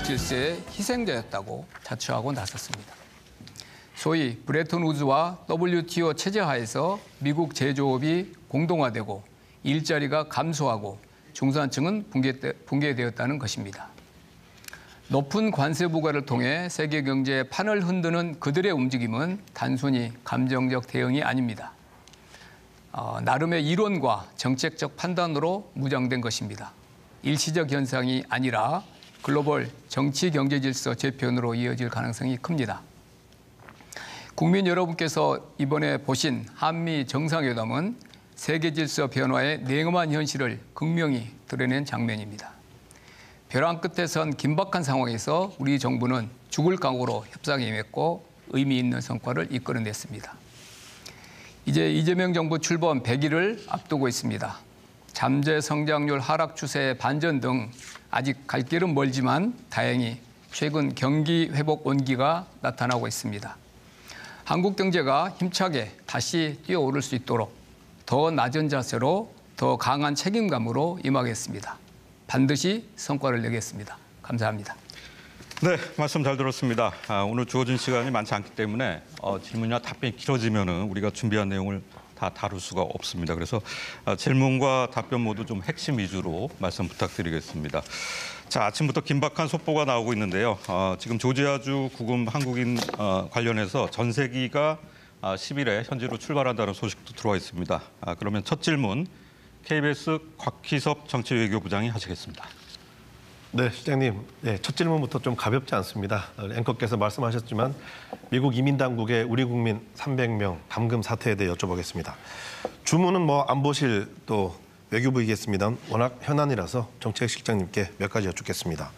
질서의 희생자였다고 자처하고 나섰습니다. 소위 브레튼 우즈와 WTO 체제 하에서 미국 제조업이 공동화되고 일자리가 감소하고 중산층은 붕괴되었다는 것입니다. 높은 관세 부과를 통해 세계 경제의 판을 흔드는 그들의 움직임은 단순히 감정적 대응이 아닙니다. 나름의 이론과 정책적 판단으로 무장된 것입니다. 일시적 현상이 아니라 글로벌 정치 경제 질서 재편으로 이어질 가능성이 큽니다. 국민 여러분께서 이번에 보신 한미 정상회담은 세계 질서 변화의 냉엄한 현실을 극명히 드러낸 장면입니다. 벼랑 끝에 선 긴박한 상황에서 우리 정부는 죽을 각오로 협상에 임했고 의미 있는 성과를 이끌어냈습니다. 이제 이재명 정부 출범 100일을 앞두고 있습니다. 잠재 성장률 하락 추세의 반전 등 아직 갈 길은 멀지만 다행히 최근 경기 회복 온기가 나타나고 있습니다. 한국 경제가 힘차게 다시 뛰어오를 수 있도록 더 낮은 자세로 더 강한 책임감으로 임하겠습니다. 반드시 성과를 내겠습니다. 감사합니다. 네, 말씀 잘 들었습니다. 오늘 주어진 시간이 많지 않기 때문에 질문이나 답변이 길어지면 우리가 준비한 내용을 다 다룰 수가 없습니다. 그래서 질문과 답변 모두 좀 핵심 위주로 말씀 부탁드리겠습니다. 자, 아침부터 긴박한 속보가 나오고 있는데요. 지금 조지아주 구금 한국인 관련해서 전세기가 10일에 현지로 출발한다는 소식도 들어와 있습니다. 그러면 첫 질문 KBS 곽희섭 정치외교부장이 하시겠습니다. 네, 시장님. 네, 첫 질문부터 좀 가볍지 않습니다. 앵커께서 말씀하셨지만 미국 이민당국의 우리 국민 300명 감금 사태에 대해 여쭤보겠습니다. 주문은 안보실 또 외교부이겠습니다. 워낙 현안이라서 정책실장님께 몇 가지 여쭙겠습니다.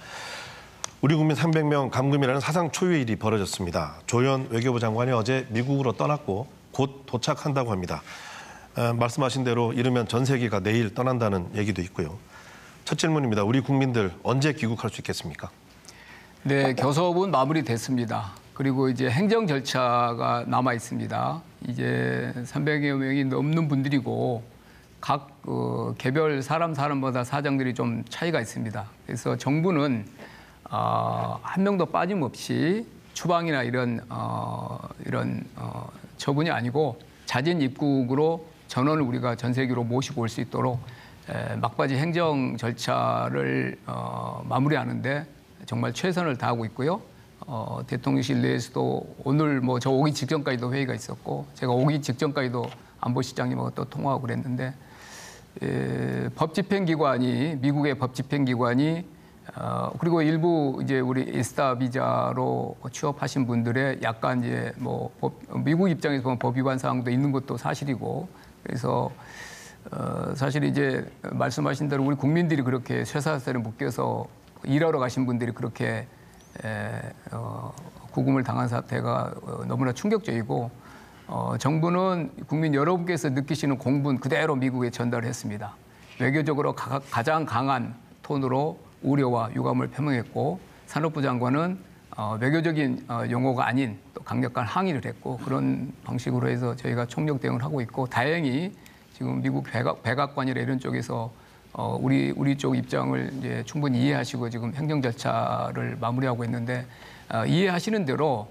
우리 국민 300명 감금이라는 사상 초유의 일이 벌어졌습니다. 조현 외교부 장관이 어제 미국으로 떠났고 곧 도착한다고 합니다. 말씀하신 대로 이르면 전세기가 내일 떠난다는 얘기도 있고요. 첫 질문입니다. 우리 국민들 언제 귀국할 수 있겠습니까? 네, 교섭은 마무리됐습니다. 그리고 이제 행정 절차가 남아 있습니다. 이제 300여 명이 넘는 분들이고 각 개별 사람마다 사정들이 좀 차이가 있습니다. 그래서 정부는 한 명도 빠짐없이 추방이나 이런 처분이 아니고 자진 입국으로 전원을 우리가 전 세계로 모시고 올 수 있도록 막바지 행정 절차를 마무리하는데 정말 최선을 다하고 있고요. 대통령실 내에서도 오늘 저 오기 직전까지도 회의가 있었고 제가 오기 직전까지도 안보실장님하고 또 통화하고 그랬는데 법집행기관이 미국의 법집행기관이 그리고 일부 이제 우리 에스타 비자로 취업하신 분들의 약간 이제 미국 입장에서 보면 법 위반 사항도 있는 것도 사실이고 그래서 사실 이제 말씀하신 대로 우리 국민들이 그렇게 쇠사슬에 묶여서 일하러 가신 분들이 그렇게 구금을 당한 사태가 너무나 충격적이고 정부는 국민 여러분께서 느끼시는 공분 그대로 미국에 전달했습니다. 외교적으로 가장 강한 톤으로 우려와 유감을 표명했고 산업부 장관은 외교적인 용어가 아닌 또 강력한 항의를 했고 그런 방식으로 해서 저희가 총력 대응을 하고 있고 다행히 지금 미국 백악관이나 이런 쪽에서 우리 쪽 입장을 이제 충분히 이해하시고 지금 행정 절차를 마무리하고 있는데 이해하시는 대로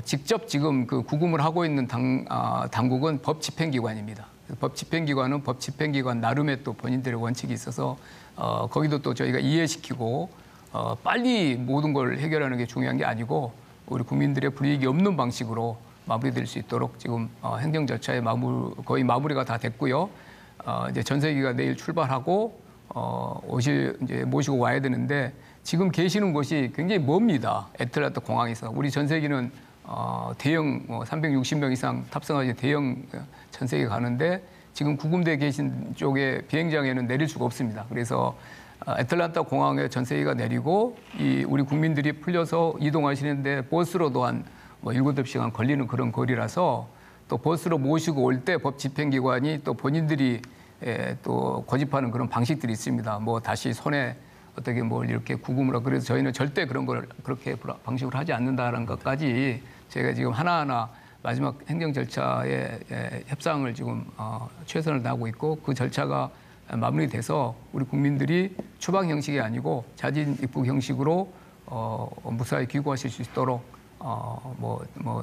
직접 지금 그 구금을 하고 있는 당국은 법집행기관입니다. 법집행기관은 법집행기관 나름의 또 본인들의 원칙이 있어서 거기도 또 저희가 이해시키고 빨리 모든 걸 해결하는 게 중요한 게 아니고 우리 국민들의 불이익이 없는 방식으로 마무리될 수 있도록 지금 행정 절차에 거의 마무리가 다 됐고요. 이제 전세기가 내일 출발하고 이제 모시고 와야 되는데 지금 계시는 곳이 굉장히 멉니다. 애틀란타 공항에서 우리 전세기는 대형 360명 이상 탑승하지 대형 전세기 가는데 지금 구금되어 계신 쪽에 비행장에는 내릴 수가 없습니다. 그래서 애틀란타 공항에 전세기가 내리고 우리 국민들이 풀려서 이동하시는데 버스로도 한 7시간 걸리는 그런 거리라서 또 버스로 모시고 올 때 법 집행기관이 또 본인들이 또 고집하는 그런 방식들이 있습니다. 다시 손에 어떻게 이렇게 구금을 하고 그래서 저희는 절대 그런 걸 그렇게 방식으로 하지 않는다는 것까지 제가 지금 하나하나 마지막 행정 절차에 협상을 지금 최선을 다하고 있고 그 절차가 마무리돼서 우리 국민들이 추방 형식이 아니고 자진 입국 형식으로 무사히 귀국하실 수 있도록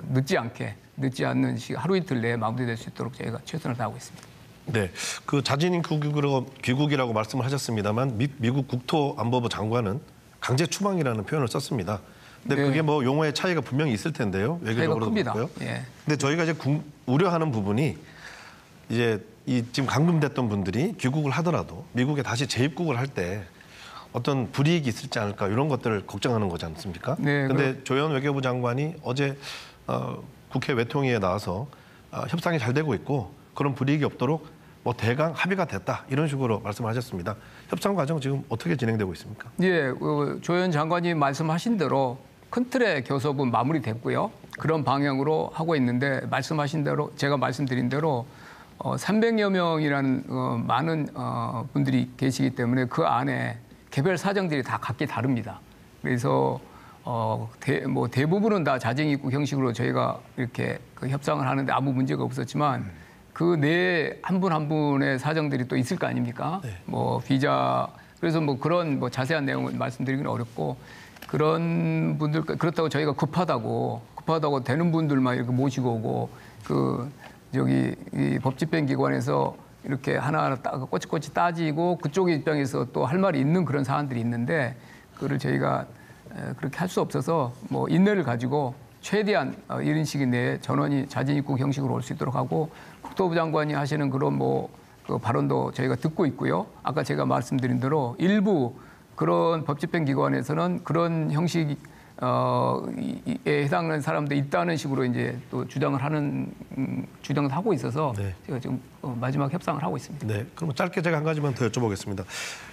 늦지 않는 하루 이틀 내에 마무리될 수 있도록 저희가 최선을 다하고 있습니다. 네, 그 자진인 귀국이라고 말씀을 하셨습니다만 미국 국토안보부 장관은 강제 추방이라는 표현을 썼습니다. 근데 네. 그게 뭐 용어의 차이가 분명히 있을 텐데요. 외교적으로도 큽니다. 그렇고요. 예. 근데 저희가 이제 우려하는 부분이 이제 지금 감금됐던 분들이 귀국을 하더라도 미국에 다시 재입국을 할 때 어떤 불이익이 있을지 않을까 이런 것들을 걱정하는 거지 않습니까? 네, 근데 조현 외교부 장관이 어제 국회 외통위에 나와서 협상이 잘 되고 있고 그런 불이익이 없도록 뭐 대강 합의가 됐다 이런 식으로 말씀하셨습니다. 협상 과정 지금 어떻게 진행되고 있습니까? 예, 조현 장관이 말씀하신 대로 큰 틀의 교섭은 마무리됐고요. 그런 방향으로 하고 있는데 말씀하신 대로 제가 말씀드린 대로 300여 명이라는 많은 분들이 계시기 때문에 그 안에 개별 사정들이 다 각기 다릅니다. 그래서 대부분은 다 자정 입국 형식으로 저희가 이렇게 그 협상을 하는데 아무 문제가 없었지만 그 내에 한 분 한 분의 사정들이 또 있을 거 아닙니까? 네. 비자 그래서 그런 자세한 내용은 말씀드리기는 어렵고 그런 분들 그렇다고 저희가 급하다고 되는 분들만 이렇게 모시고 오고 이 법집행기관에서 이렇게 하나하나 꼬치꼬치 따지고 그쪽 입장에서 또 할 말이 있는 그런 사안들이 있는데 그거를 저희가 그렇게 할 수 없어서 인내를 가지고 최대한 이런 시기 내에 전원이 자진 입국 형식으로 올 수 있도록 하고 국토부 장관이 하시는 그런 그 발언도 저희가 듣고 있고요. 아까 제가 말씀드린 대로 일부 그런 법집행기관에서는 그런 형식에 해당하는 사람도 있다는 식으로 이제 또 주장을 하고 있어서 네. 제가 지금 마지막 협상을 하고 있습니다. 네, 그럼 짧게 제가 한 가지만 더 여쭤보겠습니다.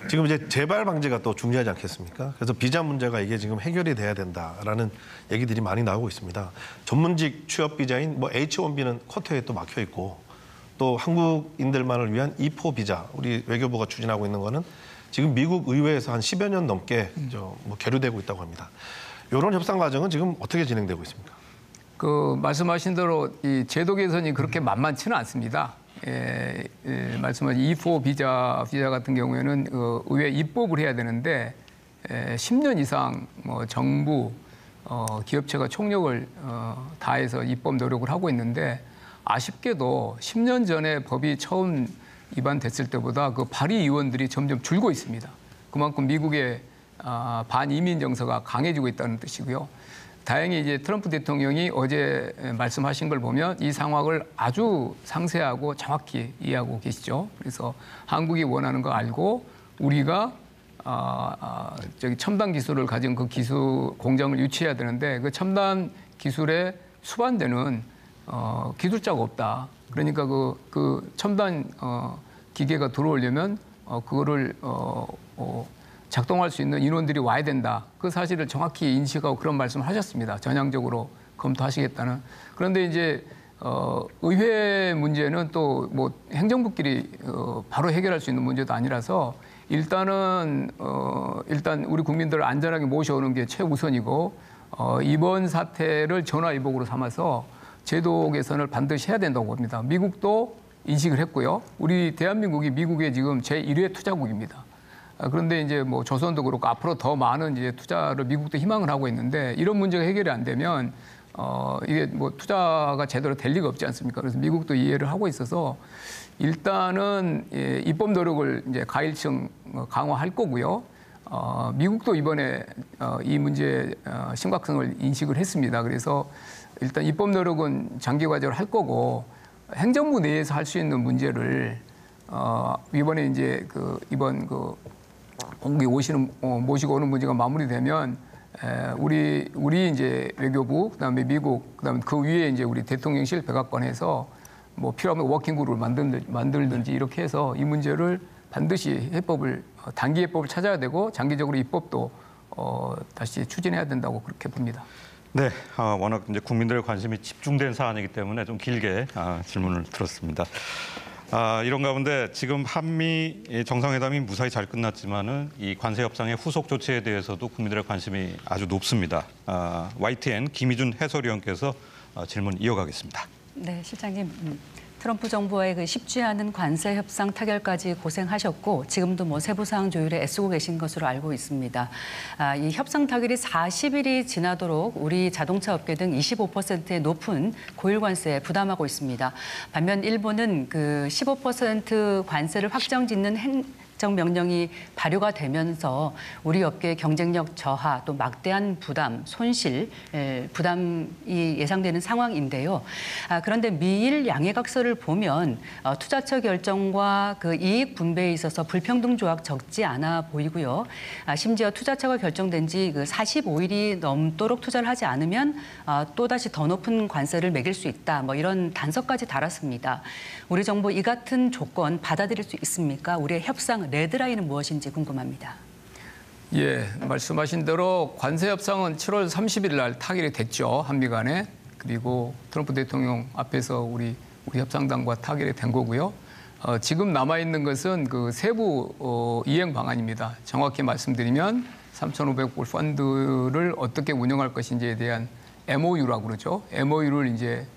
지금 이제 재발 방지가 또 중요하지 않겠습니까? 그래서 비자 문제가 이게 지금 해결이 돼야 된다라는 얘기들이 많이 나오고 있습니다. 전문직 취업 비자인 H1B는 쿼터에 또 막혀 있고 또 한국인들만을 위한 E4 비자 우리 외교부가 추진하고 있는 거는 지금 미국 의회에서 한 10여 년 넘게 계류되고 있다고 합니다. 이런 협상 과정은 지금 어떻게 진행되고 있습니까? 말씀하신 대로 이 제도 개선이 그렇게 만만치는 않습니다. 말씀하신 E4 비자 같은 경우에는 의회 입법을 해야 되는데 10년 이상 정부 기업체가 총력을 다해서 입법 노력을 하고 있는데 아쉽게도 10년 전에 법이 처음 입안됐을 때보다 그 발의 의원들이 점점 줄고 있습니다. 그만큼 미국의 반이민 정서가 강해지고 있다는 뜻이고요. 다행히 이제 트럼프 대통령이 어제 말씀하신 걸 보면 이 상황을 아주 상세하고 정확히 이해하고 계시죠. 그래서 한국이 원하는 거 알고 우리가 첨단 기술을 가진 그 공장을 유치해야 되는데 그 첨단 기술에 수반되는 기술자가 없다. 그러니까 그 첨단 기계가 들어오려면 그거를 작동할 수 있는 인원들이 와야 된다. 그 사실을 정확히 인식하고 그런 말씀을 하셨습니다. 전향적으로 검토하시겠다는. 그런데 이제 의회 문제는 또 행정부끼리 바로 해결할 수 있는 문제도 아니라서 일단 우리 국민들을 안전하게 모셔오는 게 최우선이고 이번 사태를 전화위복으로 삼아서 제도 개선을 반드시 해야 된다고 봅니다. 미국도 인식을 했고요. 우리 대한민국이 미국의 지금 제1회 투자국입니다. 그런데 이제 조선도 그렇고 앞으로 더 많은 이제 투자를 미국도 희망을 하고 있는데 이런 문제가 해결이 안 되면 이게 투자가 제대로 될 리가 없지 않습니까? 그래서 미국도 이해를 하고 있어서 일단은 입법 노력을 이제 가일층 강화할 거고요. 미국도 이번에 이 문제의 심각성을 인식을 했습니다. 그래서 일단 입법 노력은 장기 과제로 할 거고 행정부 내에서 할 수 있는 문제를 이번에 이제 이번 공기 모시고 오는 문제가 마무리되면 우리 이제 외교부 그다음에 미국 그다음에 그 위에 이제 우리 대통령실 백악관에서 필요하면 워킹그룹을 만들든지 이렇게 해서 이 문제를 반드시 단기 해법을 찾아야 되고 장기적으로 입법도 다시 추진해야 된다고 그렇게 봅니다. 네, 워낙 이제 국민들의 관심이 집중된 사안이기 때문에 좀 길게 질문을 들었습니다. 이런 가운데 지금 한미 정상회담이 무사히 잘 끝났지만은 이 관세 협상의 후속 조치에 대해서도 국민들의 관심이 아주 높습니다. YTN 김희준 해설위원께서 질문 이어가겠습니다. 네, 실장님. 트럼프 정부와의 그 쉽지 않은 관세 협상 타결까지 고생하셨고 지금도 뭐 세부 사항 조율에 애쓰고 계신 것으로 알고 있습니다. 이 협상 타결이 40일이 지나도록 우리 자동차 업계 등 25%의 높은 고율 관세에 부담하고 있습니다. 반면 일본은 그 15% 관세를 확정짓는 명령이 발효가 되면서 우리 업계의 경쟁력 저하 또 막대한 손실 부담이 예상되는 상황인데요. 그런데 미일 양해각서를 보면 투자처 결정과 그 이익 분배에 있어서 불평등 조약 적지 않아 보이고요. 심지어 투자처가 결정된 지 그 45일이 넘도록 투자를 하지 않으면 또다시 더 높은 관세를 매길 수 있다. 뭐 이런 단서까지 달았습니다. 우리 정부 이 같은 조건 받아들일 수 있습니까? 우리의 협상 레드라인은 무엇인지 궁금합니다. 예, 말씀하신 대로 관세 협상은 7월 30일 날 타결이 됐죠. 한미 간에. 그리고 트럼프 대통령 앞에서 우리 협상단과 타결이 된 거고요. 지금 남아있는 것은 그 세부 이행 방안입니다. 정확히 말씀드리면 3,500억 펀드를 어떻게 운영할 것인지에 대한 MOU라고 그러죠. MOU를 이제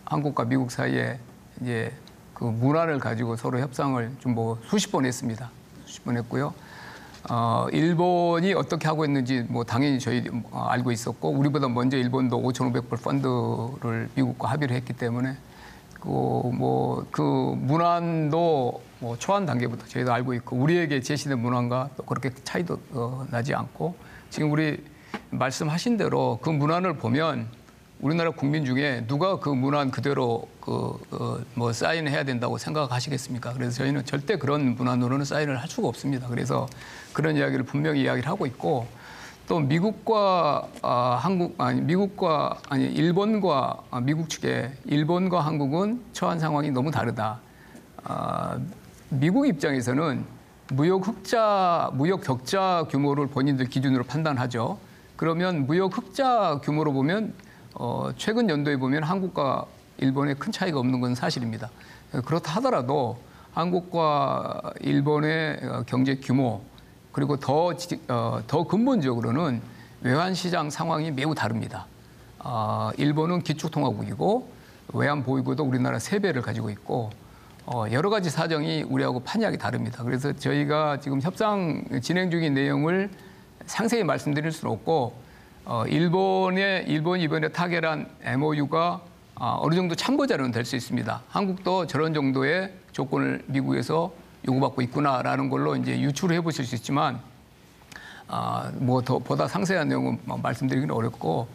한국과 미국 사이에 이제 그 문안을 가지고 서로 협상을 좀 뭐 수십 번 했습니다. 수십 번 했고요. 일본이 어떻게 하고 있는지 뭐 당연히 저희 알고 있었고 우리보다 먼저 일본도 5,500불 펀드를 미국과 합의를 했기 때문에 그 문안도 뭐 초안 단계부터 저희도 알고 있고 우리에게 제시된 문안과 또 그렇게 차이도 나지 않고 지금 우리 말씀하신 대로 그 문안을 보면 우리나라 국민 중에 누가 그 문안 그대로 뭐 사인해야 된다고 생각하시겠습니까? 그래서 저희는 절대 그런 문안으로는 사인을 할 수가 없습니다. 그래서 그런 이야기를 분명히 이야기를 하고 있고 또 미국과 일본과 미국 측에 일본과 한국은 처한 상황이 너무 다르다. 미국 입장에서는 무역 격자 규모를 본인들 기준으로 판단하죠. 그러면 무역 흑자 규모로 보면 최근 연도에 보면 한국과 일본에 큰 차이가 없는 건 사실입니다. 그렇다 하더라도 한국과 일본의 경제 규모 그리고 더 근본적으로는 외환시장 상황이 매우 다릅니다. 일본은 기축통화국이고 외환보유고도 우리나라 3배를 가지고 있고 여러 가지 사정이 우리하고 판이하게 다릅니다. 그래서 저희가 지금 협상 진행 중인 내용을 상세히 말씀드릴 수는 없고 일본이 이번에 타결한 MOU가 어느 정도 참고 자료는 될 수 있습니다. 한국도 저런 정도의 조건을 미국에서 요구받고 있구나라는 걸로 이제 유추를 해보실 수 있지만 뭐 보다 상세한 내용은 말씀드리기는 어렵고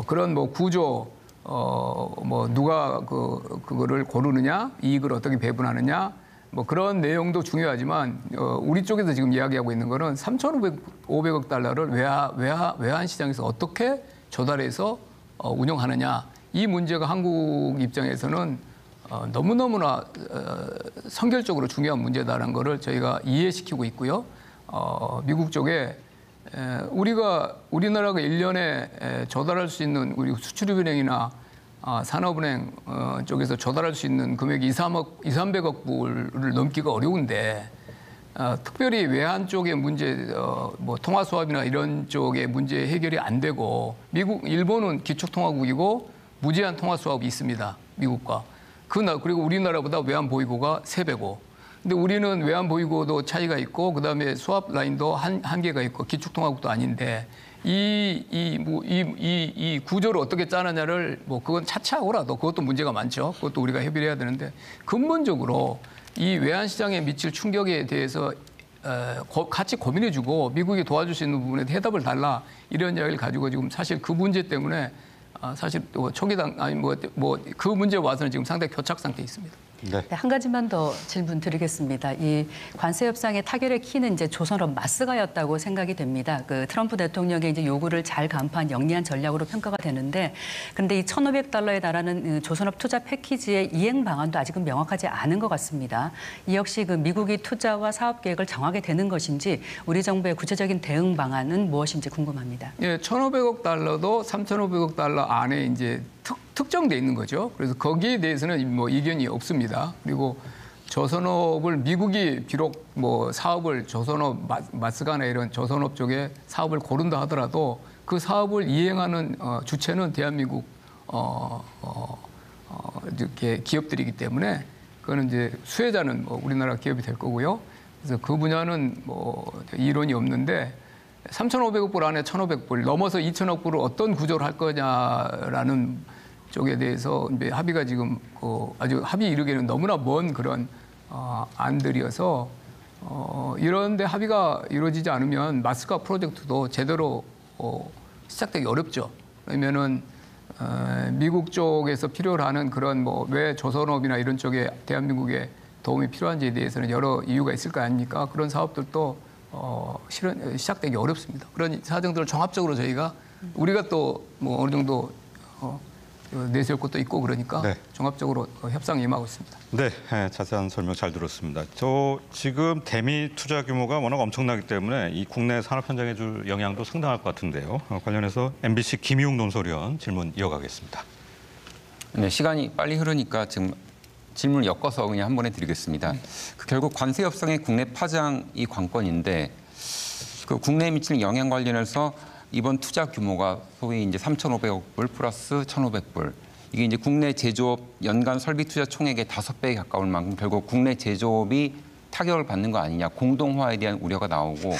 그런 뭐 구조 뭐 누가 그거를 고르느냐 이익을 어떻게 배분하느냐 뭐 그런 내용도 중요하지만 우리 쪽에서 지금 이야기하고 있는 거는 3,500억 달러를 외환 시장에서 어떻게 조달해서 운영하느냐 이 문제가 한국 입장에서는 너무너무나 선결적으로 중요한 문제다라는 거를 저희가 이해시키고 있고요. 미국 쪽에 우리나라가 1년에 조달할 수 있는 우리 수출입은행이나 산업은행 쪽에서 조달할 수 있는 금액이 200~300억 불을 넘기가 어려운데 특별히 외환 쪽의 문제, 뭐 통화 수합이나 이런 쪽의 문제 해결이 안 되고 일본은 기축통화국이고 무제한 통화 수합이 있습니다. 미국과. 그리고 우리나라보다 외환 보유고가 3배고. 근데 우리는 외환 보유고도 차이가 있고 그다음에 수합 라인도 한계가 있고 기축통화국도 아닌데 이 구조를 어떻게 짜느냐를 뭐 그건 차치하고라도 그것도 문제가 많죠. 그것도 우리가 협의를 해야 되는데 근본적으로 이 외환 시장에 미칠 충격에 대해서 같이 고민해주고 미국이 도와줄 수 있는 부분에 해답을 달라 이런 이야기를 가지고 지금 사실 그 문제 때문에 사실 초기당 그 문제 와서는 지금 상당히 교착 상태에 있습니다. 네, 한 가지만 더 질문 드리겠습니다. 이 관세 협상의 타결의 키는 이제 조선업 마스가였다고 생각이 됩니다. 그 트럼프 대통령의 이제 요구를 잘 간파한 영리한 전략으로 평가가 되는데, 그런데 이 1,500달러에 달하는 조선업 투자 패키지의 이행 방안도 아직은 명확하지 않은 것 같습니다. 이 역시 그 미국이 투자와 사업 계획을 정하게 되는 것인지 우리 정부의 구체적인 대응 방안은 무엇인지 궁금합니다. 예, 1,500억 달러도 3,500억 달러 안에 이제 특정돼 있는 거죠. 그래서 거기에 대해서는 뭐 이견이 없습니다. 그리고 조선업을 미국이 비록 뭐 사업을 조선업 마스가나 이런 조선업 쪽에 사업을 고른다 하더라도 그 사업을 이행하는 주체는 대한민국 이렇게 기업들이기 때문에 그거는 이제 수혜자는 뭐 우리나라 기업이 될 거고요. 그래서 그 분야는 뭐 이론이 없는데 3,500억 불 안에 1,500 불 넘어서 2,000억 불을 어떤 구조를 할 거냐라는 쪽에 대해서 이제 합의가 지금 아주 합의 이르기에는 너무나 먼 그런 안들이어서 이런데 합의가 이루어지지 않으면 마스크화 프로젝트도 제대로 시작되기 어렵죠. 그러면은 미국 쪽에서 필요로 하는 그런 뭐 왜 조선업이나 이런 쪽에 대한민국에 도움이 필요한지에 대해서는 여러 이유가 있을 거 아닙니까? 그런 사업들도 실현 시작되기 어렵습니다. 그런 사정들을 종합적으로 저희가 우리가 또 뭐 어느 정도 내세울 것도 있고 그러니까 네. 종합적으로 협상에 임하고 있습니다. 네, 자세한 설명 잘 들었습니다. 저 지금 대미 투자 규모가 워낙 엄청나기 때문에 이 국내 산업 현장에 줄 영향도 상당할 것 같은데요. 관련해서 MBC 김희웅 논설위원 질문 이어가겠습니다. 네, 시간이 빨리 흐르니까 지금 질문을 엮어서 그냥 한 번에 드리겠습니다. 결국 관세 협상의 국내 파장이 관건인데 그 국내에 미치는 영향 관련해서 이번 투자 규모가 소위 이제 3,500억 불 플러스 1,500불. 이게 이제 국내 제조업 연간 설비 투자 총액의 5배에 가까울 만큼 결국 국내 제조업이 타격을 받는 거 아니냐, 공동화에 대한 우려가 나오고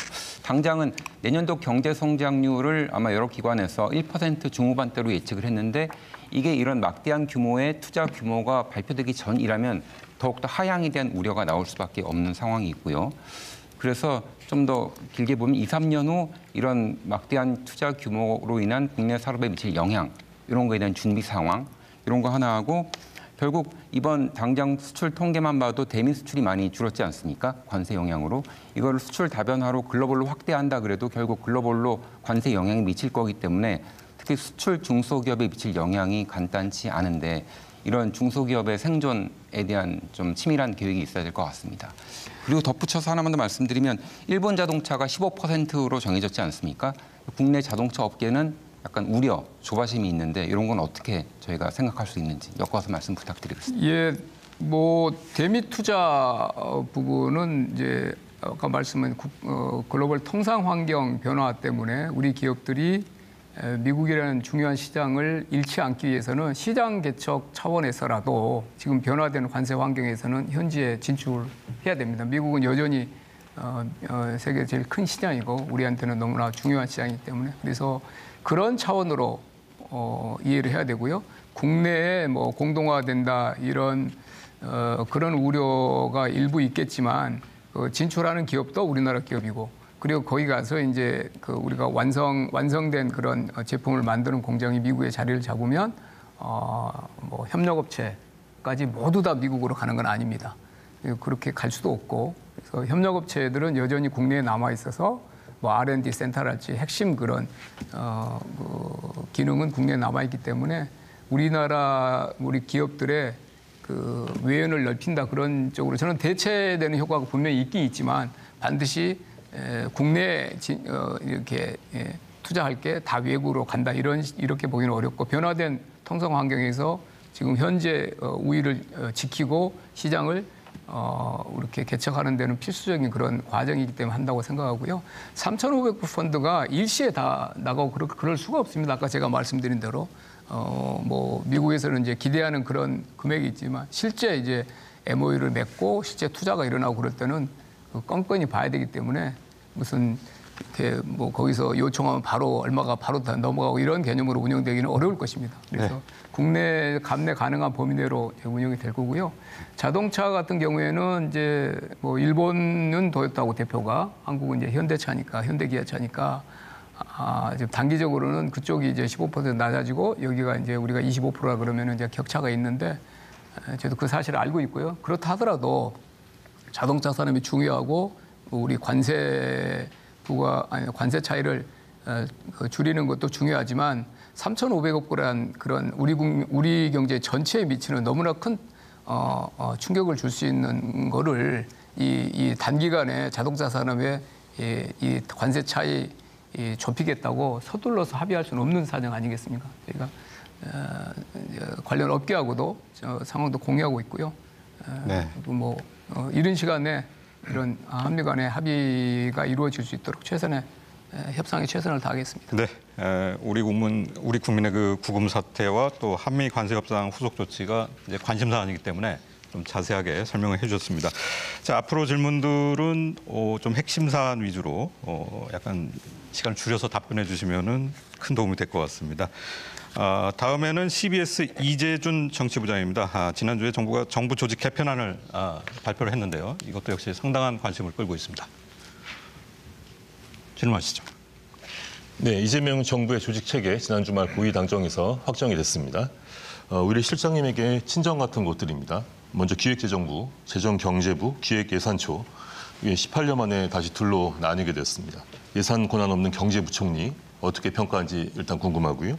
당장은 내년도 경제 성장률을 아마 여러 기관에서 1% 중후반대로 예측을 했는데 이게 이런 막대한 규모의 투자 규모가 발표되기 전이라면 더욱더 하향에 대한 우려가 나올 수밖에 없는 상황이 있고요. 그래서 좀 더 길게 보면 2, 3년 후 이런 막대한 투자 규모로 인한 국내 산업에 미칠 영향, 이런 거에 대한 준비 상황, 이런 거 하나 하고 결국 이번 당장 수출 통계만 봐도 대미 수출이 많이 줄었지 않습니까? 관세 영향으로. 이거를 수출 다변화로 글로벌로 확대한다 그래도 결국 글로벌로 관세 영향이 미칠 거기 때문에 특히 수출 중소기업에 미칠 영향이 간단치 않은데 이런 중소기업의 생존에 대한 좀 치밀한 계획이 있어야 될 것 같습니다. 그리고 덧붙여서 하나만 더 말씀드리면 일본 자동차가 15%로 정해졌지 않습니까? 국내 자동차 업계는 약간 우려, 조바심이 있는데 이런 건 어떻게 저희가 생각할 수 있는지 엮어서 말씀 부탁드리겠습니다. 예, 뭐 대미 투자 부분은 이제 아까 말씀한 글로벌 통상 환경 변화 때문에 우리 기업들이 미국이라는 중요한 시장을 잃지 않기 위해서는 시장 개척 차원에서라도 지금 변화되는 관세 환경에서는 현지에 진출해야 됩니다. 미국은 여전히 세계 제일 큰 시장이고 우리한테는 너무나 중요한 시장이기 때문에 그래서 그런 차원으로 이해를 해야 되고요. 국내에 뭐 공동화된다 이런 그런 우려가 일부 있겠지만 진출하는 기업도 우리나라 기업이고 그리고 거기 가서 이제 우리가 완성된 그런 제품을 만드는 공장이 미국에 자리를 잡으면 뭐 협력업체까지 모두 다 미국으로 가는 건 아닙니다. 그렇게 갈 수도 없고 그래서 협력업체들은 여전히 국내에 남아 있어서 뭐 R&D 센터랄지 핵심 그런 그 기능은 국내에 남아 있기 때문에 우리나라 우리 기업들의 그 외연을 넓힌다 그런 쪽으로 저는 대체되는 효과가 분명히 있긴 있지만 반드시 국내에 이렇게 투자할 게 다 외국으로 간다 이렇게 보기는 어렵고 변화된 통상 환경에서 지금 현재 우위를 지키고 시장을 이렇게 개척하는 데는 필수적인 그런 과정이기 때문에 한다고 생각하고요. 3,500불 펀드가 일시에 다 나가고 그럴 수가 없습니다. 아까 제가 말씀드린 대로 뭐 미국에서는 이제 기대하는 그런 금액이 있지만 실제 이제 MOU를 맺고 실제 투자가 일어나고 그럴 때는 껌껌이 봐야 되기 때문에 무슨 이렇게 뭐 거기서 요청하면 바로 얼마가 바로 다 넘어가고 이런 개념으로 운영되기는 어려울 것입니다. 그래서 네. 국내 감내 가능한 범위 내로 운영이 될 거고요. 자동차 같은 경우에는 이제 뭐 일본은 도요타고 대표가 한국은 이제 현대차니까 현대기아차니까 지금 단기적으로는 그쪽이 이제 15% 낮아지고 여기가 이제 우리가 25%라 그러면은 이제 격차가 있는데 저도 그 사실을 알고 있고요. 그렇다 하더라도 자동차 산업이 중요하고 우리 관세 차이를 줄이는 것도 중요하지만 3,500억 불이란 그런 우리 경제 전체에 미치는 너무나 큰 충격을 줄 수 있는 거를 이 단기간에 자동차 산업에 이 관세 차이 좁히겠다고 서둘러서 합의할 수는 없는 사정 아니겠습니까? 저희가 관련 업계하고도 상황도 공유하고 있고요. 네. 이런 시간에 이런 한미 간의 합의가 이루어질 수 있도록 최선의 협상에 최선을 다하겠습니다. 네, 우리 국민의 그 구금 사태와 또 한미 관세 협상 후속 조치가 이제 관심 사안이기 때문에 좀 자세하게 설명을 해주셨습니다. 자, 앞으로 질문들은 좀 핵심 사안 위주로 약간 시간을 줄여서 답변해 주시면은 큰 도움이 될 것 같습니다. 다음에는 CBS 이재준 정치부장입니다. 지난주에 정부가 정부 조직 개편안을 발표를 했는데요. 이것도 역시 상당한 관심을 끌고 있습니다. 질문하시죠. 네, 이재명 정부의 조직 체계 지난 주말 고위 당정에서 확정이 됐습니다. 우리 실장님에게 친정 같은 곳들입니다. 먼저 기획재정부, 재정경제부, 기획예산처 18년 만에 다시 둘로 나뉘게 됐습니다. 예산 권한 없는 경제부총리 어떻게 평가한지 일단 궁금하고요.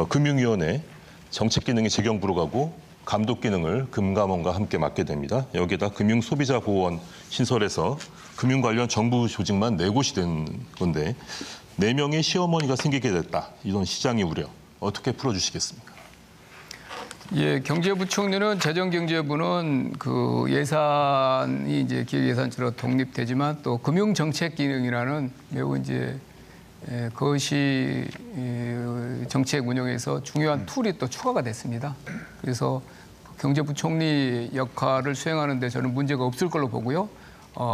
금융위원회 정책 기능이 재경부로 가고 감독 기능을 금감원과 함께 맡게 됩니다. 여기에다 금융소비자보호원 신설해서 금융 관련 정부 조직만 4곳이 된 건데 4명의 시어머니가 생기게 됐다. 이런 시장의 우려 어떻게 풀어주시겠습니까? 예, 경제부총리는 재정경제부는 그 예산이 이제 기획예산처럼 독립되지만 또 금융정책 기능이라는 매우 이제 그것이 정책 운영에서 중요한 툴이 또 추가가 됐습니다. 그래서 경제부총리 역할을 수행하는 데 저는 문제가 없을 걸로 보고요.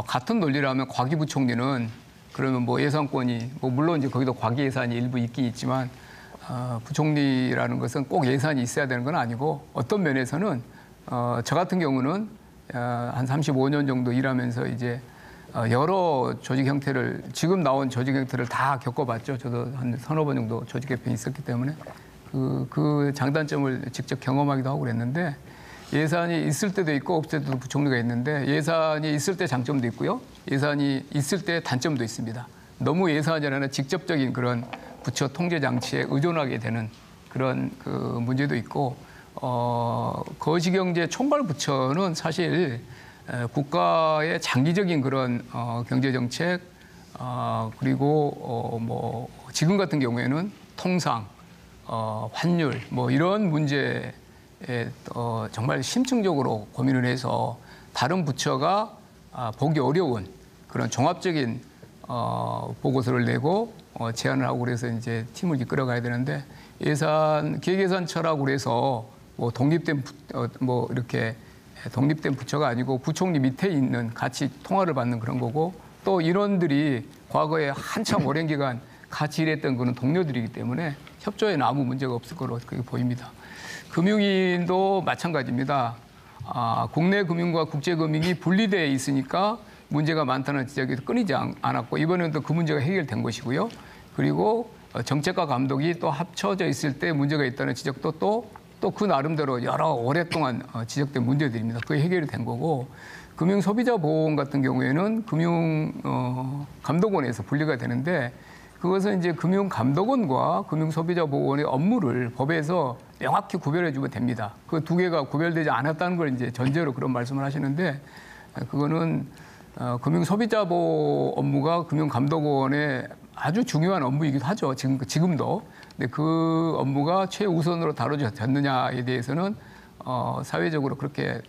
같은 논리라면 과기부총리는 그러면 뭐 예산권이 뭐 물론 이제 거기도 과기 예산이 일부 있긴 있지만 부총리라는 것은 꼭 예산이 있어야 되는 건 아니고 어떤 면에서는 저 같은 경우는 한 35년 정도 일하면서 이제 여러 조직 형태를 지금 나온 조직 형태를 다 겪어봤죠. 저도 한 서너 번 정도 조직 개편이 있었기 때문에 그 장단점을 직접 경험하기도 하고 그랬는데 예산이 있을 때도 있고 없을 때도 부총리가 있는데 예산이 있을 때 장점도 있고요. 예산이 있을 때 단점도 있습니다. 너무 예산이라는 직접적인 그런 부처 통제 장치에 의존하게 되는 그런 그 문제도 있고 거시경제 총괄 부처는 사실 국가의 장기적인 그런 경제 정책 그리고 뭐 지금 같은 경우에는 통상 환율 뭐 이런 문제에 정말 심층적으로 고민을 해서 다른 부처가 보기 어려운 그런 종합적인 보고서를 내고 제안을 하고 그래서 이제 팀을 이끌어 가야 되는데 기획예산처라고 그래서 뭐 독립된 뭐 이렇게 독립된 부처가 아니고 부총리 밑에 있는 같이 통화를 받는 그런 거고 또 인원들이 과거에 한참 오랜 기간 같이 일했던 그런 동료들이기 때문에 협조에는 아무 문제가 없을 거로 그렇게 보입니다. 금융인도 마찬가지입니다. 국내 금융과 국제 금융이 분리되어 있으니까 문제가 많다는 지적이 끊이지 않았고 이번에는 또 그 문제가 해결된 것이고요. 그리고 정책과 감독이 또 합쳐져 있을 때 문제가 있다는 지적도 또 그 나름대로 여러 오랫동안 지적된 문제들입니다. 그게 해결이 된 거고 금융소비자보호원 같은 경우에는 금융감독원에서 분리가 되는데 그것은 이제 금융감독원과 금융소비자보호원의 업무를 법에서 명확히 구별해 주면 됩니다. 그 두 개가 구별되지 않았다는 걸 이제 전제로 그런 말씀을 하시는데 그거는 금융소비자보호 업무가 금융감독원의 아주 중요한 업무이기도 하죠. 지금도. 근데 그 업무가 최우선으로 다뤄졌느냐에 대해서는 사회적으로 그렇게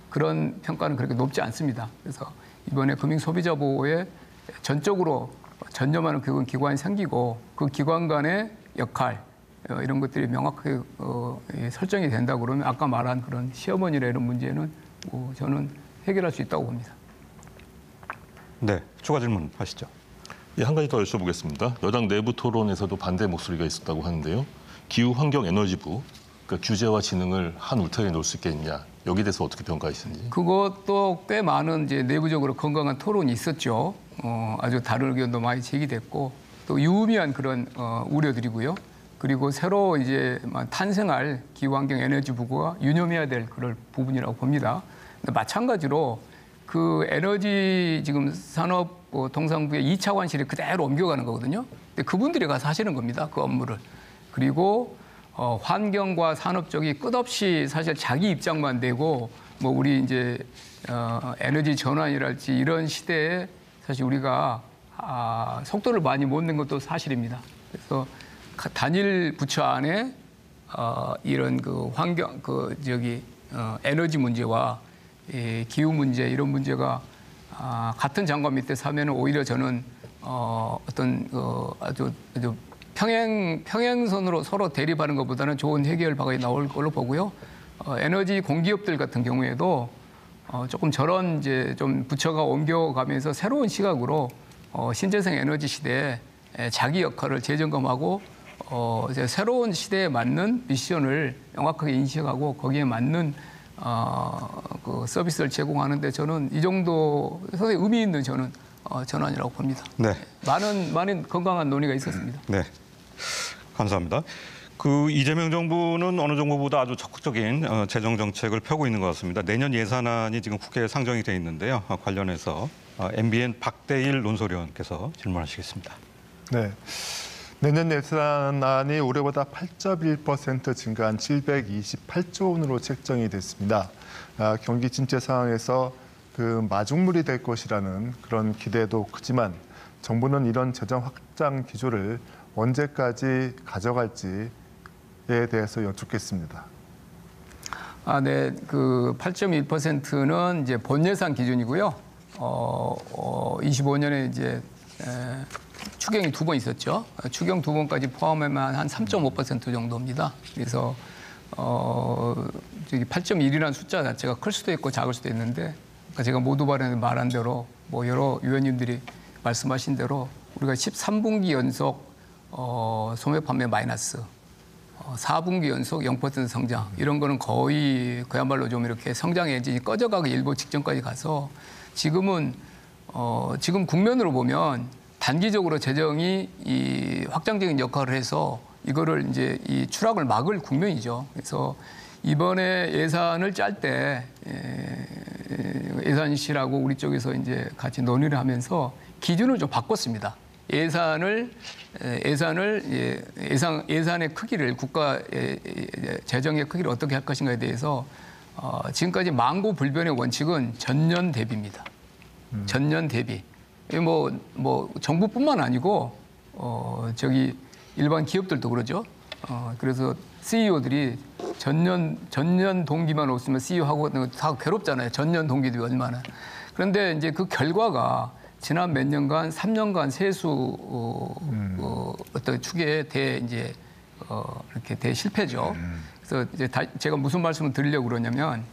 그런 평가는 그렇게 높지 않습니다. 그래서 이번에 금융소비자보호에 전적으로 전념하는 그런 기관이 생기고 그 기관 간의 역할 이런 것들이 명확하게 설정이 된다 그러면 아까 말한 그런 시어머니나 이런 문제는 뭐 저는 해결할 수 있다고 봅니다. 네, 추가 질문 하시죠. 예, 한 가지 더 여쭤보겠습니다. 여당 내부 토론에서도 반대 목소리가 있었다고 하는데요. 기후환경에너지부, 그러니까 규제와 진흥을 한 울타리에 놓을 수 있겠느냐. 여기에 대해서 어떻게 평가하시는지. 그것도 꽤 많은 이제 내부적으로 건강한 토론이 있었죠. 아주 다른 의견도 많이 제기됐고 또 유의미한 그런 우려들이고요. 그리고 새로 이제 탄생할 기후환경에너지부가 유념해야 될 그런 부분이라고 봅니다. 근데 마찬가지로 그 에너지 지금 산업통상부의 2차 관실이 그대로 옮겨가는 거거든요. 근데 그분들이 가서 하시는 겁니다. 그 업무를. 그리고 환경과 산업 쪽이 끝없이 사실 자기 입장만 내고 뭐 우리 이제 에너지 전환이랄지 이런 시대에 사실 우리가 속도를 많이 못 낸 것도 사실입니다. 그래서 단일 부처 안에 이런 그 환경 에너지 문제와 기후 문제 이런 문제가 같은 장관 밑에 사면은 오히려 저는 어떤 아주 평행선으로 서로 대립하는 것보다는 좋은 해결 방안이 나올 걸로 보고요. 에너지 공기업들 같은 경우에도 조금 저런 이제 좀 부처가 옮겨가면서 새로운 시각으로 신재생 에너지 시대에 자기 역할을 재점검하고 이제 새로운 시대에 맞는 미션을 명확하게 인식하고 거기에 맞는 그 서비스를 제공하는데 저는 이 정도 상당히 의미 있는 저는 전환이라고 봅니다. 네. 많은 건강한 논의가 있었습니다. 네. 감사합니다. 그 이재명 정부는 어느 정부보다 아주 적극적인 재정 정책을 펴고 있는 것 같습니다. 내년 예산안이 지금 국회에 상정이 돼 있는데요. 관련해서 MBN 박대일 논설위원께서 질문하시겠습니다. 네. 내년 예산안이 올해보다 8.1% 증가한 728조 원으로 책정이 됐습니다. 경기 침체 상황에서 그 마중물이 될 것이라는 그런 기대도 크지만 정부는 이런 재정 확장 기조를 언제까지 가져갈지에 대해서 여쭙겠습니다. 네. 그 8.1%는 이제 본 예산 기준이고요. 25년에 이제 추경이 2번 있었죠. 추경 2번까지 포함하면 한 3.5% 정도입니다. 그래서 저기 8.1이라는 숫자 자체가 클 수도 있고 작을 수도 있는데, 그러니까 제가 모두 발언에 말한 대로 뭐 여러 위원님들이 말씀하신 대로 우리가 13분기 연속 소매 판매 마이너스, 4분기 연속 0% 성장, 이런 거는 거의 그야말로 좀 이렇게 성장의 엔진이 꺼져가기 일보 직전까지 가서 지금은 지금 국면으로 보면 단기적으로 재정이 이 확장적인 역할을 해서 이거를 이제 이 추락을 막을 국면이죠. 그래서 이번에 예산을 짤 때 예산실하고 우리 쪽에서 이제 같이 논의를 하면서 기준을 좀 바꿨습니다. 예산의 크기를 국가 재정의 크기를 어떻게 할 것인가에 대해서 지금까지 만고불변의 원칙은 전년 대비입니다. 전년 대비. 뭐 정부뿐만 아니고 저기 일반 기업들도 그러죠. 그래서 CEO들이 전년 동기만 없으면 CEO하고 다 괴롭잖아요. 전년 동기들이 얼마나. 그런데 이제 그 결과가 지난 몇 년간 3년간 세수 어떤 축에 이렇게 대실패죠. 그래서 이제 제가 무슨 말씀을 드리려고 그러냐면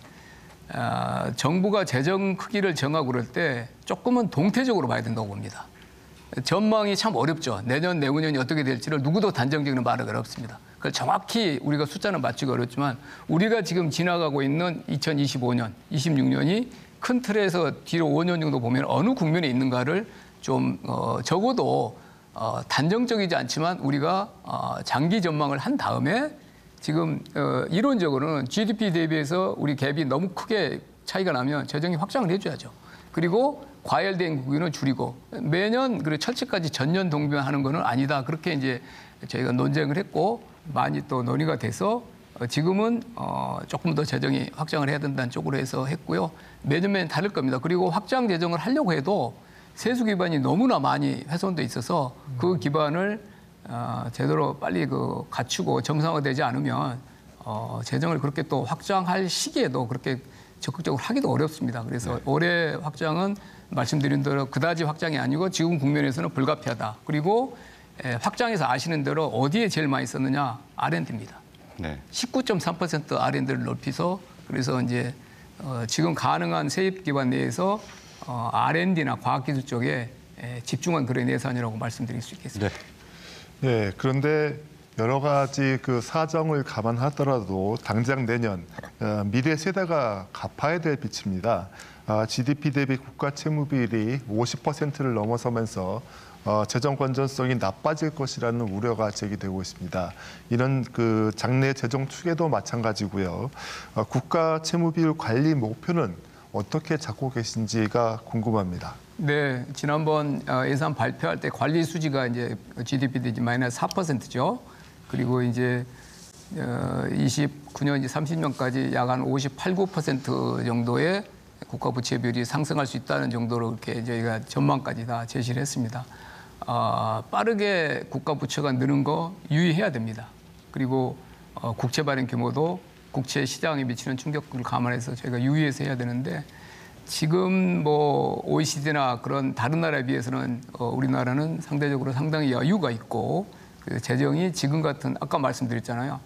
정부가 재정 크기를 정하고 그럴 때 조금은 동태적으로 봐야 된다고 봅니다. 전망이 참 어렵죠. 내년, 내후년이 어떻게 될지를 누구도 단정적으로 말하기 어렵습니다. 그걸 정확히 우리가 숫자는 맞추기 어렵지만 우리가 지금 지나가고 있는 2025년, 26년이 큰 틀에서 뒤로 5년 정도 보면 어느 국면에 있는가를 좀 적어도 단정적이지 않지만 우리가 장기 전망을 한 다음에 지금 이론적으로는 GDP 대비해서 우리 갭이 너무 크게 차이가 나면 재정이 확장을 해줘야죠. 그리고 과열된 국유는 줄이고 매년 그리고 철칙까지 전년 동비하는 거는 아니다. 그렇게 이제 저희가 논쟁을 했고 많이 또 논의가 돼서 지금은 조금 더 재정이 확장을 해야 된다는 쪽으로 해서 했고요. 매년 다를 겁니다. 그리고 확장 재정을 하려고 해도 세수 기반이 너무나 많이 훼손돼 있어서 그 기반을 제대로 빨리 갖추고 정상화되지 않으면 재정을 그렇게 또 확장할 시기에도 그렇게 적극적으로 하기도 어렵습니다. 그래서 올해 확장은 말씀드린 대로 그다지 확장이 아니고 지금 국면에서는 불가피하다. 그리고 확장해서 아시는 대로 어디에 제일 많이 썼느냐? R&D입니다. 네. 19.3% R&D를 넓혀서 그래서 이제 지금 가능한 세입 기반 내에서 R&D나 과학기술 쪽에 집중한 그런 예산이라고 말씀드릴 수 있겠습니다. 네. 네, 그런데 여러 가지 그 사정을 감안하더라도 당장 내년 미래 세대가 갚아야 될 빚입니다. GDP 대비 국가 채무 비율이 50%를 넘어서면서 재정 건전성이 나빠질 것이라는 우려가 제기되고 있습니다. 이런 그 장래 재정 추계도 마찬가지고요. 국가 채무 비율 관리 목표는 어떻게 잡고 계신지가 궁금합니다. 네, 지난번 예산 발표할 때 관리 수지가 이제 GDP 대비 마이너스 4%죠. 그리고 이제 29년, 30년까지 약 한 58, 9% 정도의 국가 부채 비율이 상승할 수 있다는 정도로 이렇게 저희가 전망까지 다 제시를 했습니다. 빠르게 국가 부채가 느는 거 유의해야 됩니다. 그리고 국채 발행 규모도 국채 시장에 미치는 충격을 감안해서 저희가 유의해서 해야 되는데 지금 뭐 OECD나 그런 다른 나라에 비해서는 우리나라는 상대적으로 상당히 여유가 있고 그 재정이 지금 같은 아까 말씀드렸잖아요.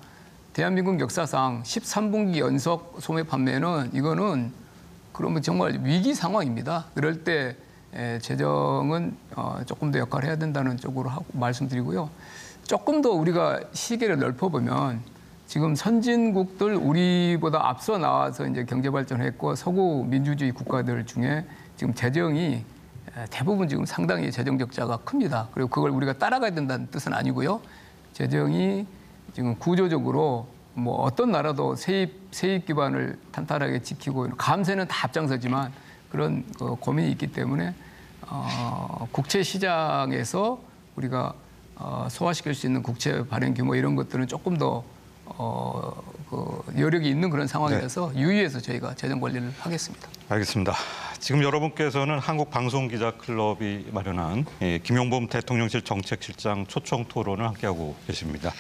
대한민국 역사상 13분기 연속 소매 판매는 이거는 그러면 정말 위기 상황입니다. 그럴 때 재정은 조금 더 역할을 해야 된다는 쪽으로 말씀드리고요. 조금 더 우리가 시계를 넓혀보면 지금 선진국들 우리보다 앞서 나와서 이제 경제 발전했고 서구 민주주의 국가들 중에 지금 재정이 대부분 지금 상당히 재정 적자가 큽니다. 그리고 그걸 우리가 따라가야 된다는 뜻은 아니고요. 재정이 지금 구조적으로 뭐 어떤 나라도 세입 기반을 탄탄하게 지키고 감세는 다 앞장서지만 그런 고민이 있기 때문에 국채 시장에서 우리가 소화시킬 수 있는 국채 발행 규모 이런 것들은 조금 더 여력이 있는 그런 상황이라서 유의해서 저희가 재정 관리를 하겠습니다. 알겠습니다. 지금 여러분께서는 한국방송기자클럽이 마련한 김용범 대통령실 정책실장 초청 토론을 함께하고 계십니다.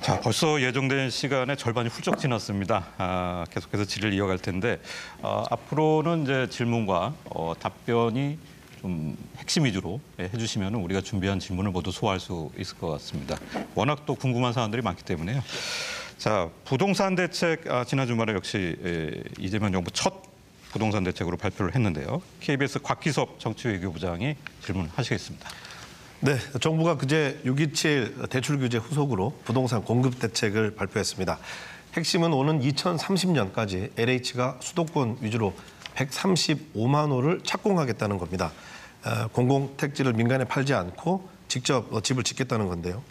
자, 벌써 예정된 시간의 절반이 훌쩍 지났습니다. 계속해서 질의를 이어갈 텐데 앞으로는 이제 질문과 답변이 좀 핵심 위주로 해주시면 우리가 준비한 질문을 모두 소화할 수 있을 것 같습니다. 워낙 또 궁금한 사안들이 많기 때문에요. 자, 부동산 대책 지난 주말에 역시 이재명 정부 첫 부동산 대책으로 발표를 했는데요. KBS 곽기섭 정치외교부장이 질문하시겠습니다. 네, 정부가 그제 6.27 대출 규제 후속으로 부동산 공급 대책을 발표했습니다. 핵심은 오는 2030년까지 LH가 수도권 위주로 135만 호를 착공하겠다는 겁니다. 공공택지를 민간에 팔지 않고 직접 집을 짓겠다는 건데요.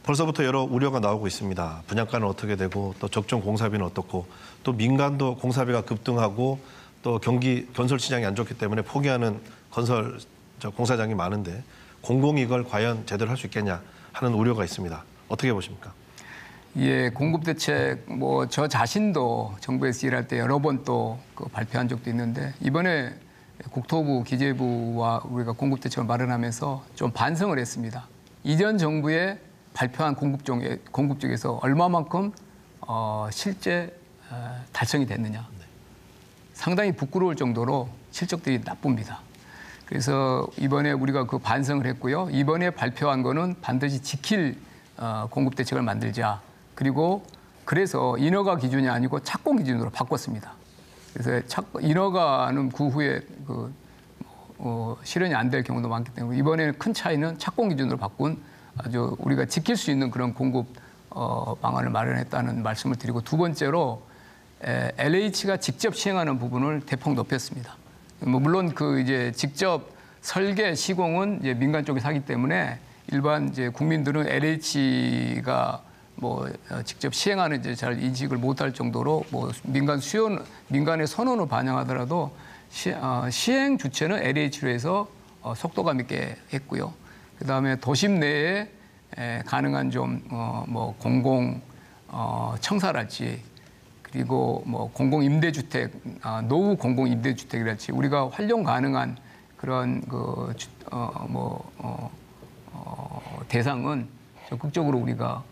벌써부터 여러 우려가 나오고 있습니다. 분양가는 어떻게 되고 또 적정 공사비는 어떻고 또 민간도 공사비가 급등하고 또 경기 건설 시장이 안 좋기 때문에 포기하는 건설 공사장이 많은데 공공이 이걸 과연 제대로 할 수 있겠냐 하는 우려가 있습니다. 어떻게 보십니까? 예, 공급 대책 뭐 저 자신도 정부에서 일할 때 여러 번 또 발표한 적도 있는데 이번에 국토부, 기재부와 우리가 공급 대책을 마련하면서 좀 반성을 했습니다. 이전 정부에 발표한 공급 쪽에서 얼마만큼 실제 달성이 됐느냐. 상당히 부끄러울 정도로 실적들이 나쁩니다. 그래서 이번에 우리가 그 반성을 했고요. 이번에 발표한 거는 반드시 지킬 공급 대책을 만들자. 그래서 인허가 기준이 아니고 착공 기준으로 바꿨습니다. 그래서 인허가는 그 후에 실현이 안 될 경우도 많기 때문에 이번에는 큰 차이는 착공 기준으로 바꾼 아주 우리가 지킬 수 있는 그런 공급 방안을 마련했다는 말씀을 드리고 두 번째로 LH가 직접 시행하는 부분을 대폭 높였습니다. 물론 이제 직접 설계 시공은 이제 민간 쪽에서 하기 때문에 일반 이제 국민들은 LH가 직접 시행하는 이제 잘 인식을 못할 정도로 민간의 선언을 반영하더라도 시행 주체는 LH로 해서 속도감 있게 했고요. 그다음에 도심 내에 가능한 좀 공공 청사랄지 그리고 공공 임대주택, 노후 공공 임대주택이랄지 우리가 활용 가능한 그런 대상은 적극적으로 우리가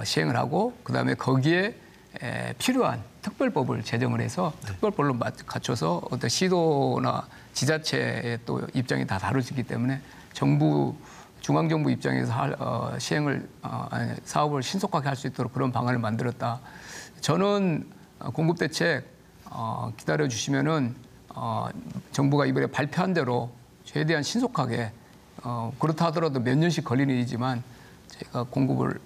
시행을 하고 그다음에 거기에 필요한 특별법을 제정을 해서 특별법로 갖춰서 어떤 시도나 지자체의 또 입장이 다 다르기 때문에 중앙정부 입장에서 사업을 신속하게 할 수 있도록 그런 방안을 만들었다. 저는 공급대책 기다려주시면은 정부가 이번에 발표한 대로 최대한 신속하게 그렇다 하더라도 몇 년씩 걸리는 일이지만 제가 공급을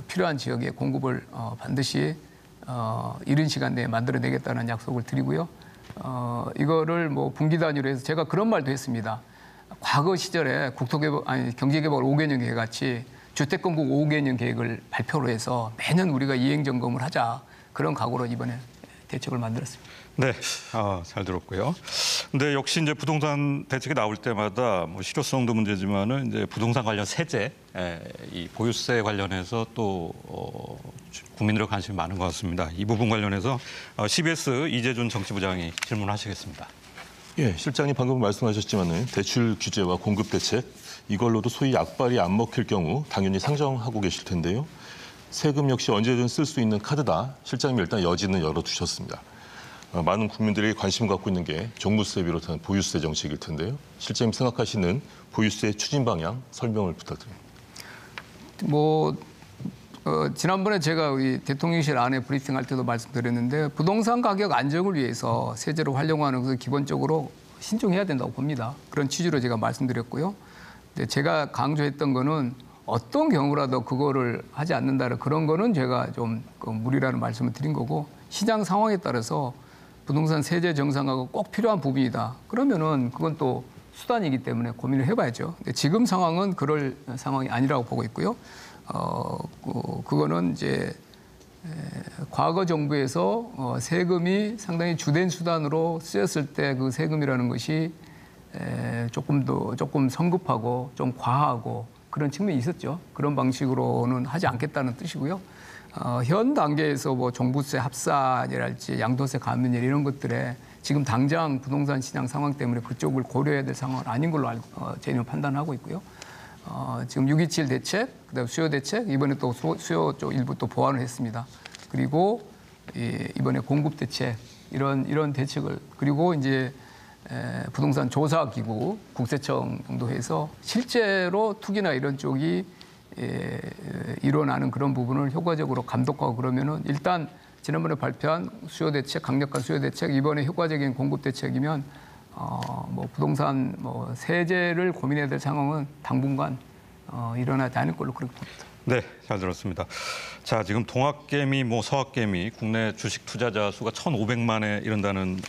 필요한 지역에 공급을 반드시 이른 시간 내에 만들어내겠다는 약속을 드리고요. 이거를 분기 단위로 해서 제가 그런 말도 했습니다. 과거 시절에 경제개발 5개년 계획 같이 주택건국 5개년 계획을 발표로 해서 매년 우리가 이행 점검을 하자 그런 각오로 이번에 대책을 만들었습니다. 네, 잘 들었고요. 근데 역시 이제 부동산 대책이 나올 때마다 실효성도 문제지만은 이제 부동산 관련 세제, 이 보유세 관련해서 또 국민들의 관심이 많은 것 같습니다. 이 부분 관련해서 CBS 이재준 정치부장이 질문하시겠습니다. 예, 실장님 방금 말씀하셨지만은 대출 규제와 공급 대책 이걸로도 소위 약발이 안 먹힐 경우 당연히 상정하고 계실 텐데요. 세금 역시 언제든 쓸 수 있는 카드다. 실장님이 일단 여지는 열어두셨습니다. 많은 국민들이 관심 갖고 있는 게 종부세 비롯한 보유세 정책일 텐데요. 실장님 생각하시는 보유세 추진 방향 설명을 부탁드립니다. 지난번에 제가 우리 대통령실 안에 브리핑할 때도 말씀드렸는데 부동산 가격 안정을 위해서 세제를 활용하는 것은 기본적으로 신중해야 된다고 봅니다. 그런 취지로 제가 말씀드렸고요. 근데 제가 강조했던 거는 어떤 경우라도 그거를 하지 않는다는 그런 거는 제가 좀 무리라는 말씀을 드린 거고 시장 상황에 따라서 부동산 세제 정상화가 꼭 필요한 부분이다. 그러면은 그건 또 수단이기 때문에 고민을 해봐야죠. 근데 지금 상황은 그럴 상황이 아니라고 보고 있고요. 그거는 이제 과거 정부에서 세금이 상당히 주된 수단으로 쓰였을 때 그 세금이라는 것이 조금 성급하고 좀 과하고 그런 측면이 있었죠. 그런 방식으로는 하지 않겠다는 뜻이고요. 현 단계에서 뭐 종부세 합산이랄지 양도세 감면 이런 것들에 지금 당장 부동산 시장 상황 때문에 그쪽을 고려해야 될 상황은 아닌 걸로 저희는 판단하고 있고요. 지금 6.27 대책, 그다음 수요 대책, 이번에 또 수요 쪽 일부 또 보완을 했습니다. 그리고 이번에 공급 대책 이런 대책을 그리고 이제 부동산 조사 기구 국세청 정도 해서 실제로 투기나 이런 쪽이 일어나는 그런 부분을 효과적으로 감독하고 그러면은 일단 지난번에 발표한 수요 대책, 강력한 수요 대책, 이번에 효과적인 공급 대책이면 부동산 세제를 고민해야 될 상황은 당분간 일어나지 않을 걸로 그렇게 봅니다. 네, 잘 들었습니다. 자, 지금 동학개미, 서학개미 국내 주식 투자자 수가 1,500만에 이른다는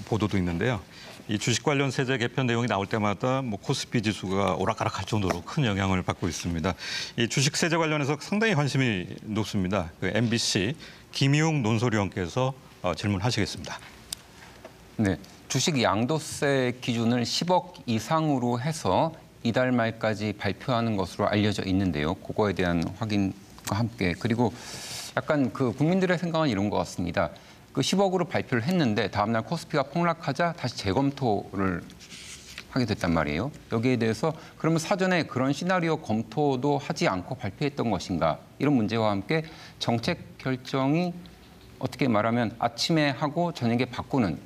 보도도 있는데요. 이 주식 관련 세제 개편 내용이 나올 때마다 코스피 지수가 오락가락할 정도로 큰 영향을 받고 있습니다. 이 주식 세제 관련해서 상당히 관심이 높습니다. 그 MBC 김희웅 논설위원께서 질문하시겠습니다. 네, 주식 양도세 기준을 10억 이상으로 해서 이달 말까지 발표하는 것으로 알려져 있는데요. 그거에 대한 확인과 함께 그리고 약간 그 국민들의 생각은 이런 것 같습니다. 그 10억으로 발표를 했는데 다음날 코스피가 폭락하자 다시 재검토를 하게 됐단 말이에요. 여기에 대해서 그러면 사전에 그런 시나리오 검토도 하지 않고 발표했던 것인가 이런 문제와 함께 정책 결정이 어떻게 말하면 아침에 하고 저녁에 바꾸는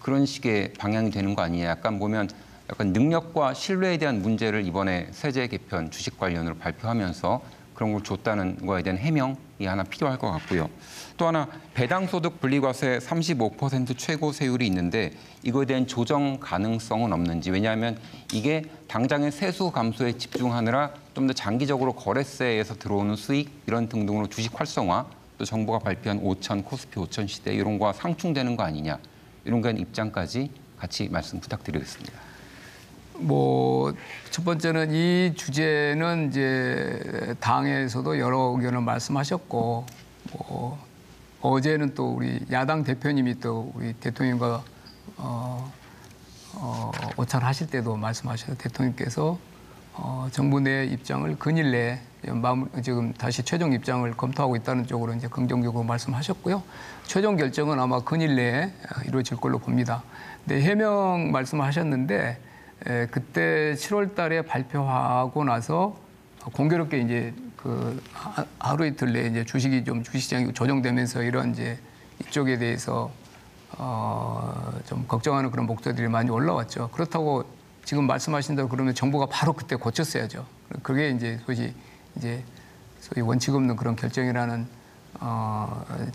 그런 식의 방향이 되는 거 아니냐. 약간 보면 약간 능력과 신뢰에 대한 문제를 이번에 세제 개편 주식 관련으로 발표하면서 그런 걸 줬다는 거에 대한 해명이 하나 필요할 것 같고요. 또 하나 배당소득 분리과세 35% 최고 세율이 있는데 이거에 대한 조정 가능성은 없는지. 왜냐하면 이게 당장의 세수 감소에 집중하느라 좀 더 장기적으로 거래세에서 들어오는 수익 이런 등등으로 주식 활성화 또 정부가 발표한 5천 코스피 5천 시대 이런 거와 상충되는 거 아니냐. 이런 거에 대한 입장까지 같이 말씀 부탁드리겠습니다. 첫 번째는 이 주제는 이제 당에서도 여러 의견을 말씀하셨고, 어제는 또 우리 야당 대표님이 또 우리 대통령과 오찬하실 때도 말씀하셔서 대통령께서 정부 내 입장을 근일 내에 지금 다시 최종 입장을 검토하고 있다는 쪽으로 이제 긍정적으로 말씀하셨고요. 최종 결정은 아마 근일 내에 이루어질 걸로 봅니다. 근데 해명 말씀하셨는데. 그때 7월 달에 발표하고 나서 공교롭게 이제 그 하루 이틀 내에 이제 주식시장이 조정되면서 이런 이제 이쪽에 대해서 좀 걱정하는 그런 목소리들이 많이 올라왔죠. 그렇다고 지금 말씀하신 대로 그러면 정부가 바로 그때 고쳤어야죠. 그게 이제 소위 원칙 없는 그런 결정이라는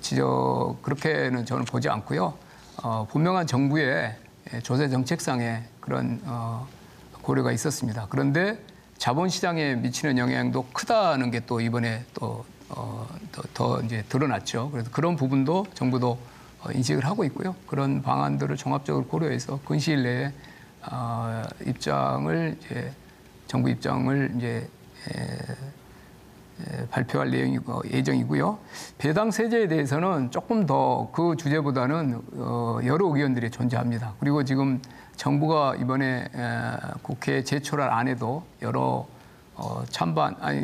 지적 그렇게는 저는 보지 않고요. 분명한 정부의 조세 정책상의 그런 고려가 있었습니다. 그런데 자본시장에 미치는 영향도 크다는 게 또 이번에 더 이제 드러났죠. 그래서 그런 부분도 정부도 인식을 하고 있고요. 그런 방안들을 종합적으로 고려해서 근시일 내에 정부 입장을 이제 발표할 예정이고요. 배당 세제에 대해서는 조금 더 그 주제보다는 여러 의견들이 존재합니다. 그리고 지금 정부가 이번에 국회에 제출할 안에도 여러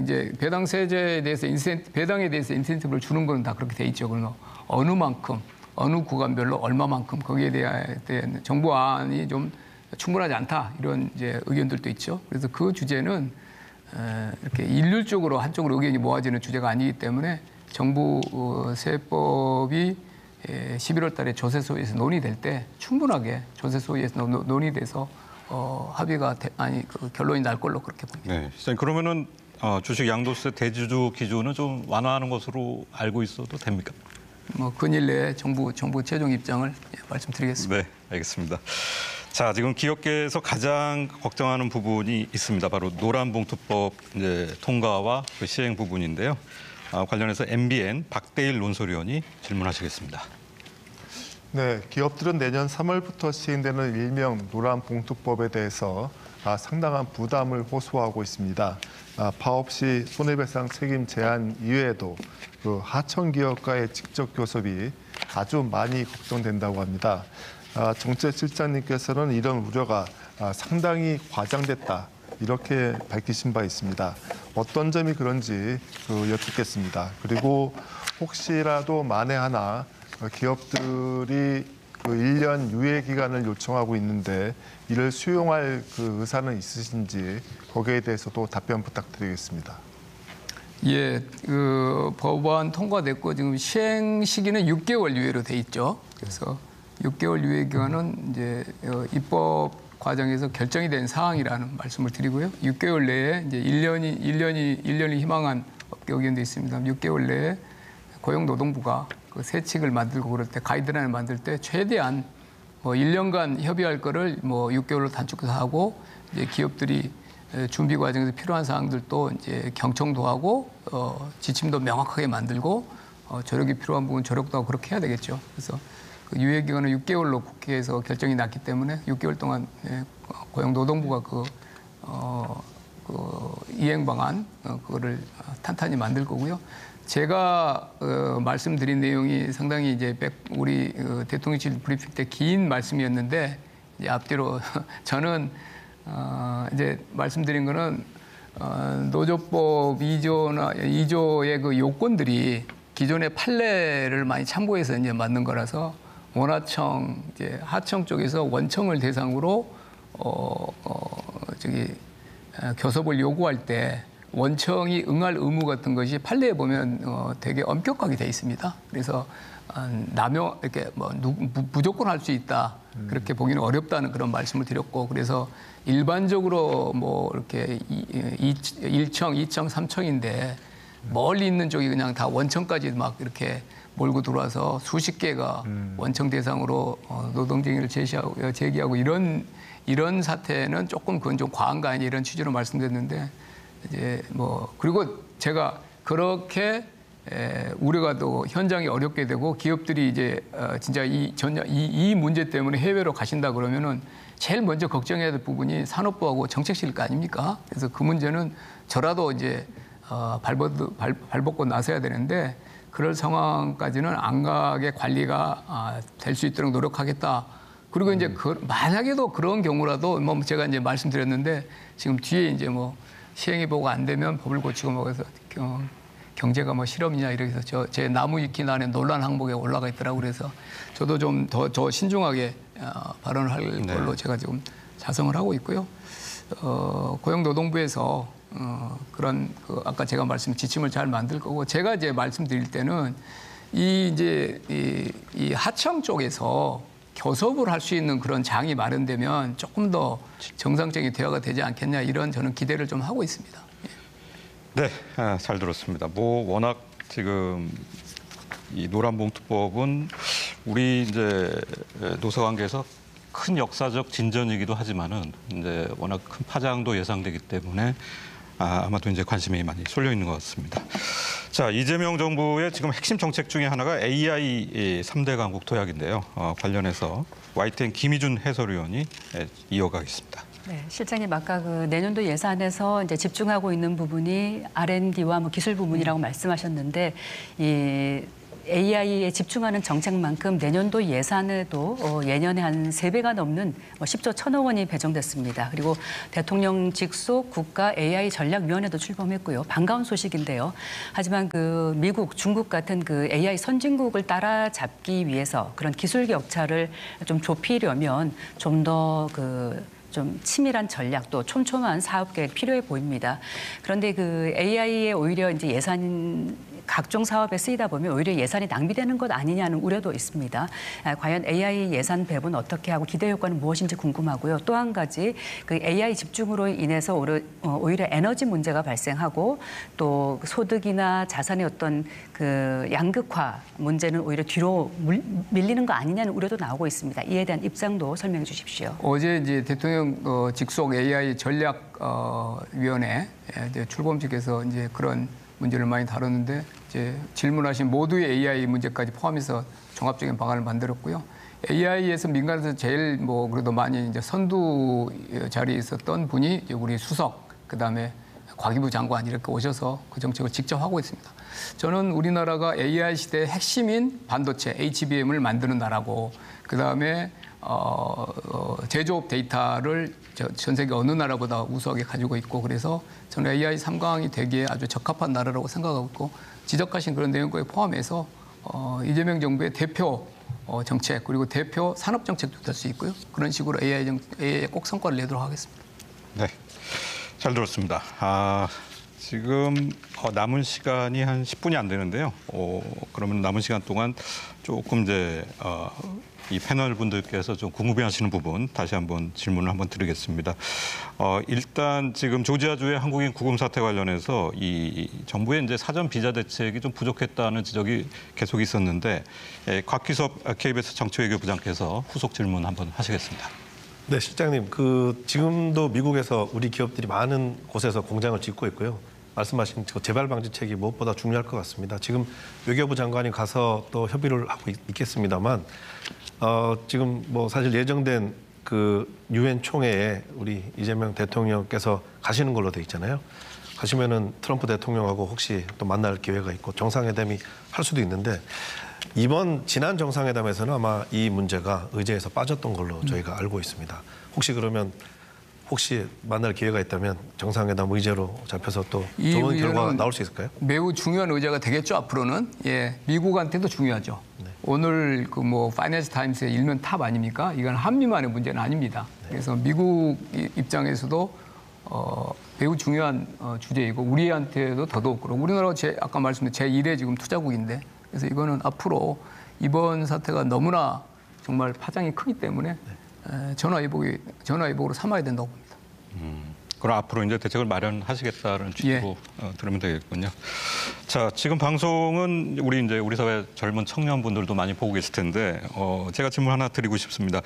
이제 배당 세제에 대해서 배당에 대해서 인센티브를 주는 건 다 그렇게 돼 있죠. 그래서 어느 만큼, 어느 구간별로 얼마만큼 거기에 대한 정부안이 좀 충분하지 않다 이런 이제 의견들도 있죠. 그래서 그 주제는 이렇게 일률적으로 한쪽으로 의견이 모아지는 주제가 아니기 때문에 정부 세법이 11월 달에 조세소위에서 논의될 때 충분하게 조세소위에서 논의돼서 합의가 결론이 날 걸로 그렇게 봅니다. 네, 시장님 그러면은 주식 양도세 대주주 기준은 좀 완화하는 것으로 알고 있어도 됩니까? 근일 내에 정부 최종 입장을 말씀드리겠습니다. 네, 알겠습니다. 자, 지금 기업계에서 가장 걱정하는 부분이 있습니다. 바로 노란봉투법 통과와 그 시행 부분인데요. 관련해서 MBN 박대일 논설위원이 질문하시겠습니다. 네, 기업들은 내년 3월부터 시행되는 일명 노란봉투법에 대해서 상당한 부담을 호소하고 있습니다. 파업 시 손해배상 책임 제한 이외에도 그 하청 기업과의 직접 교섭이 아주 많이 걱정된다고 합니다. 정책실장님께서는 이런 우려가 상당히 과장됐다 이렇게 밝히신 바 있습니다. 어떤 점이 그런지 여쭙겠습니다. 그리고 혹시라도 만에 하나 기업들이 그 1년 유예 기간을 요청하고 있는데 이를 수용할 그 의사는 있으신지 거기에 대해서도 답변 부탁드리겠습니다. 예, 그 법안 통과됐고 지금 시행 시기는 6개월 유예로 돼 있죠. 그래서 6개월 유예 기간은 이제 입법 과정에서 결정이 된 사항이라는 말씀을 드리고요. 6개월 내에 이제 1년이 희망한 업계 의견도 있습니다. 6개월 내에 고용노동부가 그 세칙을 만들고 그럴 때 가이드라인을 만들 때 최대한 1년간 협의할 거를 6개월로 단축해서 하고 이제 기업들이 준비 과정에서 필요한 사항들도 이제 경청도 하고 지침도 명확하게 만들고 조력이 필요한 부분 조력도 하고 그렇게 해야 되겠죠. 그래서 그 유예 기간은 6개월로 국회에서 결정이 났기 때문에 6개월 동안 고용노동부가 그 이행 방안 그거를 탄탄히 만들 거고요. 제가 말씀드린 내용이 상당히 이제 우리 대통령실 브리핑 때 긴 말씀이었는데 이제 앞뒤로 저는 이제 말씀드린 거는 노조법 2조의 그 요건들이 기존의 판례를 많이 참고해서 이제 만든 거라서 원하청 이제 하청 쪽에서 원청을 대상으로 교섭을 요구할 때 원청이 응할 의무 같은 것이 판례에 보면 되게 엄격하게 돼 있습니다. 그래서 이렇게 무조건 할 수 있다 그렇게 보기는 어렵다는 그런 말씀을 드렸고 그래서 일반적으로 이렇게 1청, 2청, 3청인데 멀리 있는 쪽이 그냥 다 원청까지 막 이렇게 몰고 들어와서 수십 개가 원청 대상으로 노동쟁의를 제기하고 이런 사태는 조금 그건 좀 과한 거 아니냐 이런 취지로 말씀드렸는데 이제 그리고 제가 그렇게 우려가 또 현장이 어렵게 되고 기업들이 이제 진짜 이 문제 때문에 해외로 가신다 그러면은 제일 먼저 걱정해야 될 부분이 산업부하고 정책실 거 아닙니까? 그래서 그 문제는 저라도 이제 발벗고 나서야 되는데 그럴 상황까지는 안 가게 관리가 될 수 있도록 노력하겠다. 그리고 이제 만약에도 그런 경우라도 제가 이제 말씀드렸는데 지금 뒤에 이제 시행이 보고 안 되면 법을 고치고 해서 경제가 실험이냐 이렇게 해서 제 나무 위키 안에 논란 항목에 올라가 있더라고 그래서 저도 좀 더 신중하게 발언을 할 걸로 제가 지금 자성을 하고 있고요. 고용노동부에서 그런 아까 제가 지침을 잘 만들 거고 제가 이제 말씀드릴 때는 이 하청 쪽에서 교섭을 할 수 있는 그런 장이 마련되면 조금 더 정상적인 대화가 되지 않겠냐 이런 저는 기대를 좀 하고 있습니다. 네, 잘 들었습니다. 워낙 지금 이 노란봉투법은 우리 이제 노사관계에서 큰 역사적 진전이기도 하지만은 이제 워낙 큰 파장도 예상되기 때문에 아마도 이제 관심이 많이 쏠려 있는 것 같습니다. 자, 이재명 정부의 지금 핵심 정책 중에 하나가 AI 3대 강국 도약인데요. 관련해서 YTN 김희준 해설위원이 이어가겠습니다. 네, 실장님 아까 내년도 예산에서 이제 집중하고 있는 부분이 R&D와 기술 부분이라고 말씀하셨는데 이 AI에 집중하는 정책만큼 내년도 예산에도 예년에 한 3배가 넘는 10조 1,000억 원이 배정됐습니다. 그리고 대통령 직속 국가 AI 전략위원회도 출범했고요. 반가운 소식인데요. 하지만 미국, 중국 같은 AI 선진국을 따라잡기 위해서 그런 기술 격차를 좀 좁히려면 좀 더 좀 치밀한 전략 또 촘촘한 사업 계획 필요해 보입니다. 그런데 AI에 오히려 이제 예산 각종 사업에 쓰이다 보면 오히려 예산이 낭비되는 것 아니냐는 우려도 있습니다. 과연 AI 예산 배분 어떻게 하고 기대 효과는 무엇인지 궁금하고요. 또 한 가지 그 AI 집중으로 인해서 오히려 에너지 문제가 발생하고 또 소득이나 자산의 어떤 그 양극화 문제는 오히려 뒤로 밀리는 거 아니냐는 우려도 나오고 있습니다. 이에 대한 입장도 설명해 주십시오. 어제 이제 대통령 직속 AI 전략위원회 출범식에서 이제 그런 문제를 많이 다뤘는데 이제 질문하신 모두의 AI 문제까지 포함해서 종합적인 방안을 만들었고요. AI에서 민간에서 제일 뭐 그래도 많이 이제 선두 자리에 있었던 분이 이제 우리 수석, 그다음에 과기부 장관 이렇게 오셔서 그 정책을 직접 하고 있습니다. 저는 우리나라가 AI 시대의 핵심인 반도체 HBM을 만드는 나라고, 그다음에 제조업 데이터를 전 세계 어느 나라보다 우수하게 가지고 있고, 그래서 저는 AI 3강이 되기에 아주 적합한 나라라고 생각하고 있고, 지적하신 그런 내용까지 포함해서 이재명 정부의 대표 정책 그리고 대표 산업 정책도 될 수 있고요. 그런 식으로 AI에 꼭 성과를 내도록 하겠습니다. 네, 잘 들었습니다. 지금 남은 시간이 한 10분이 안 되는데요. 그러면 남은 시간 동안 조금 이제 이 패널 분들께서 좀 궁금해하시는 부분 다시 한번 질문을 한번 드리겠습니다. 일단 지금 조지아주의 한국인 구금 사태 관련해서 이 정부의 이제 사전 비자 대책이 좀 부족했다는 지적이 계속 있었는데, 곽기섭 KBS 정치외교부장께서 후속 질문 한번 하시겠습니다. 네, 실장님, 지금도 미국에서 우리 기업들이 많은 곳에서 공장을 짓고 있고요. 말씀하신 재발 방지책이 무엇보다 중요할 것 같습니다. 지금 외교부 장관이 가서 또 협의를 하고 있겠습니다만, 지금 뭐 사실 예정된 그 유엔 총회에 우리 이재명 대통령께서 가시는 걸로 돼 있잖아요. 가시면은 트럼프 대통령하고 혹시 또 만날 기회가 있고 정상회담이 할 수도 있는데, 지난 정상회담에서는 아마 이 문제가 의제에서 빠졌던 걸로 저희가 알고 있습니다. 혹시 만날 기회가 있다면 정상회담 의제로 잡혀서 또 좋은 결과가 나올 수 있을까요? 매우 중요한 의제가 되겠죠. 앞으로는 미국한테도 중요하죠. 네. 오늘 그 뭐 파이낸스 타임스의 일면 탑 아닙니까? 이건 한미만의 문제는 아닙니다. 네. 그래서 미국 입장에서도 매우 중요한 주제이고, 우리한테도 더더욱 그렇고, 우리나라가 아까 말씀드린 제1의 지금 투자국인데, 그래서 이거는 앞으로 이번 사태가 너무나 정말 파장이 크기 때문에 전화위복으로 삼아야 된다고 봅니다. 그럼 앞으로 이제 대책을 마련하시겠다는 취지로 들으면 되겠군요. 자, 지금 방송은 우리 사회 젊은 청년분들도 많이 보고 계실 텐데, 제가 질문 하나 드리고 싶습니다.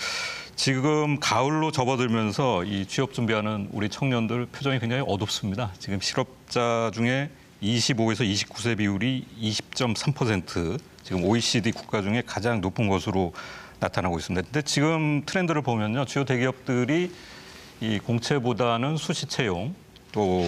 지금 가을로 접어들면서 이 취업 준비하는 우리 청년들 표정이 굉장히 어둡습니다. 지금 실업자 중에 25에서 29세 비율이 20.3%, 지금 OECD 국가 중에 가장 높은 것으로 나타나고 있습니다. 근데 지금 트렌드를 보면요, 주요 대기업들이 이 공채보다는 수시 채용, 또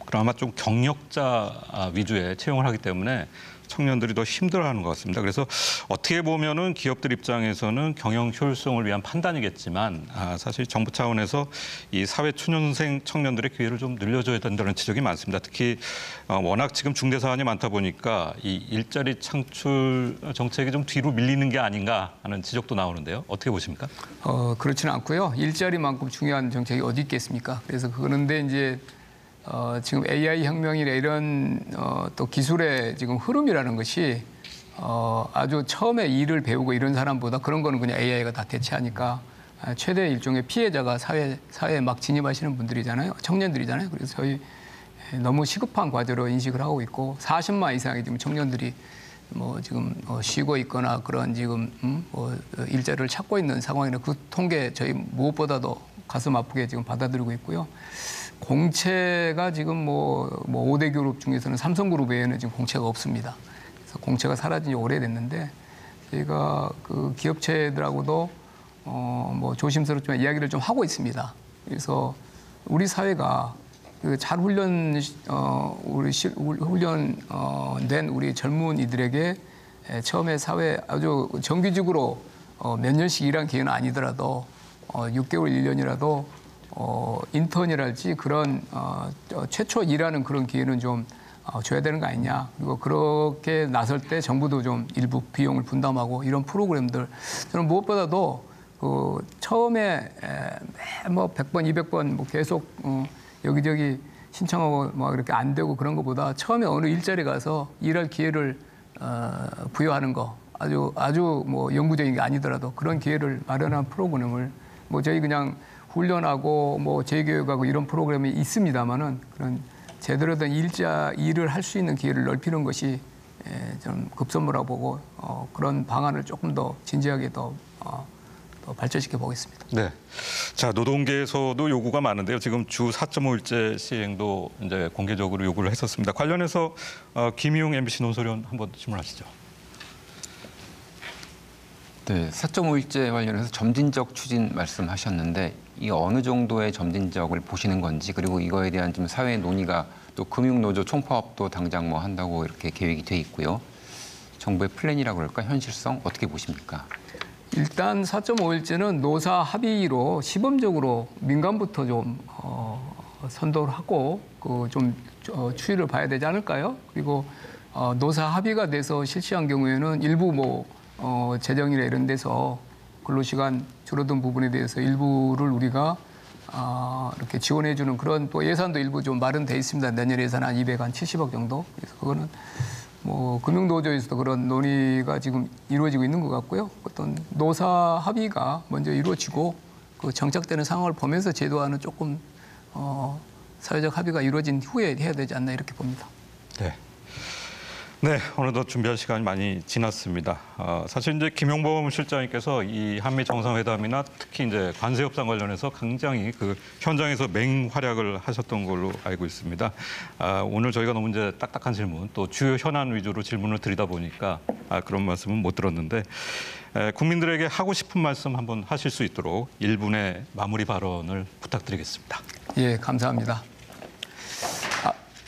그나마 좀 경력자 위주의 채용을 하기 때문에 청년들이 더 힘들어하는 것 같습니다. 그래서 어떻게 보면은 기업들 입장에서는 경영 효율성을 위한 판단이겠지만, 사실 정부 차원에서 이 사회 초년생 청년들의 기회를 좀 늘려줘야 된다는 지적이 많습니다. 특히 워낙 지금 중대 사안이 많다 보니까 이 일자리 창출 정책이 좀 뒤로 밀리는 게 아닌가 하는 지적도 나오는데요. 어떻게 보십니까? 그렇지는 않고요. 일자리만큼 중요한 정책이 어디 있겠습니까? 그래서 그런데 이제 지금 AI 혁명이나 이런 또 기술의 지금 흐름이라는 것이 아주 처음에 일을 배우고 이런 사람보다 그런 거는 그냥 AI가 다 대체하니까 최대 일종의 피해자가 사회에 막 진입하시는 분들이잖아요. 청년들이잖아요. 그래서 저희 너무 시급한 과제로 인식을 하고 있고, 40만 이상의 지금 청년들이 뭐 지금 쉬고 있거나 그런 지금 일자리를 찾고 있는 상황이나 그 통계 저희 무엇보다도 가슴 아프게 지금 받아들이고 있고요. 공채가 지금 뭐 5대 그룹 중에서는 삼성그룹 외에는 지금 공채가 없습니다. 그래서 공채가 사라진 지 오래됐는데, 저희가 그 기업체들하고도 뭐 조심스럽지만 이야기를 좀 하고 있습니다. 그래서 우리 사회가 잘 훈련된 우리 젊은이들에게 처음에 사회 아주 정규직으로 몇 년씩 일한 기회는 아니더라도 6개월, 1년이라도 인턴이랄지 그런 최초 일하는 그런 기회는 좀 줘야 되는 거 아니냐. 그리고 그렇게 나설 때 정부도 좀 일부 비용을 분담하고 이런 프로그램들, 저는 무엇보다도 처음에 뭐 100번, 200번 뭐 계속 여기저기 신청하고 막 이렇게 안 되고 그런 것보다 처음에 어느 일자리 가서 일할 기회를 부여하는 거 아주 뭐 영구적인 게 아니더라도 그런 기회를 마련한 프로그램을 뭐 저희 그냥 훈련하고 뭐 재교육하고 이런 프로그램이 있습니다만은 그런 제대로 된 일을 할 수 있는 기회를 넓히는 것이 좀 급선무라고 보고 그런 방안을 조금 더 진지하게 더 발전시켜 보겠습니다. 네. 자, 노동계에서도 요구가 많은데요. 지금 주 4.5일제 시행도 이제 공개적으로 요구를 했었습니다. 관련해서 김희용 MBC 논설위원 한번 질문하시죠. 네, 4.5일제 관련해서 점진적 추진 말씀하셨는데 이 어느 정도의 점진적을 보시는 건지 그리고 이거에 대한 좀 사회 논의가 또 금융노조 총파업도 당장 뭐 한다고 이렇게 계획이 돼 있고요. 정부의 플랜이라고 그럴까 현실성 어떻게 보십니까? 일단 4.5일제는 노사 합의로 시범적으로 민간부터 좀 선도를 하고 좀 추이를 봐야 되지 않을까요? 그리고 노사 합의가 돼서 실시한 경우에는 일부 뭐 재정이나 이런 데서 근로시간 줄어든 부분에 대해서 일부를 우리가 이렇게 지원해주는 그런 또 예산도 일부 좀 마련돼 있습니다. 내년 예산 한 270억 정도. 그래서 그거는 뭐 금융노조에서도 그런 논의가 지금 이루어지고 있는 것 같고요. 어떤 노사 합의가 먼저 이루어지고 그 정착되는 상황을 보면서 제도화는 조금 사회적 합의가 이루어진 후에 해야 되지 않나 이렇게 봅니다. 네. 네, 어느덧 준비할 시간이 많이 지났습니다. 사실 이제 김용범 실장님께서 이 한미 정상회담이나 특히 이제 관세 협상 관련해서 굉장히 그 현장에서 맹활약을 하셨던 걸로 알고 있습니다. 오늘 저희가 너무 이제 딱딱한 질문 또 주요 현안 위주로 질문을 드리다 보니까 그런 말씀은 못 들었는데 국민들에게 하고 싶은 말씀 한번 하실 수 있도록 1분의 마무리 발언을 부탁드리겠습니다. 예, 감사합니다.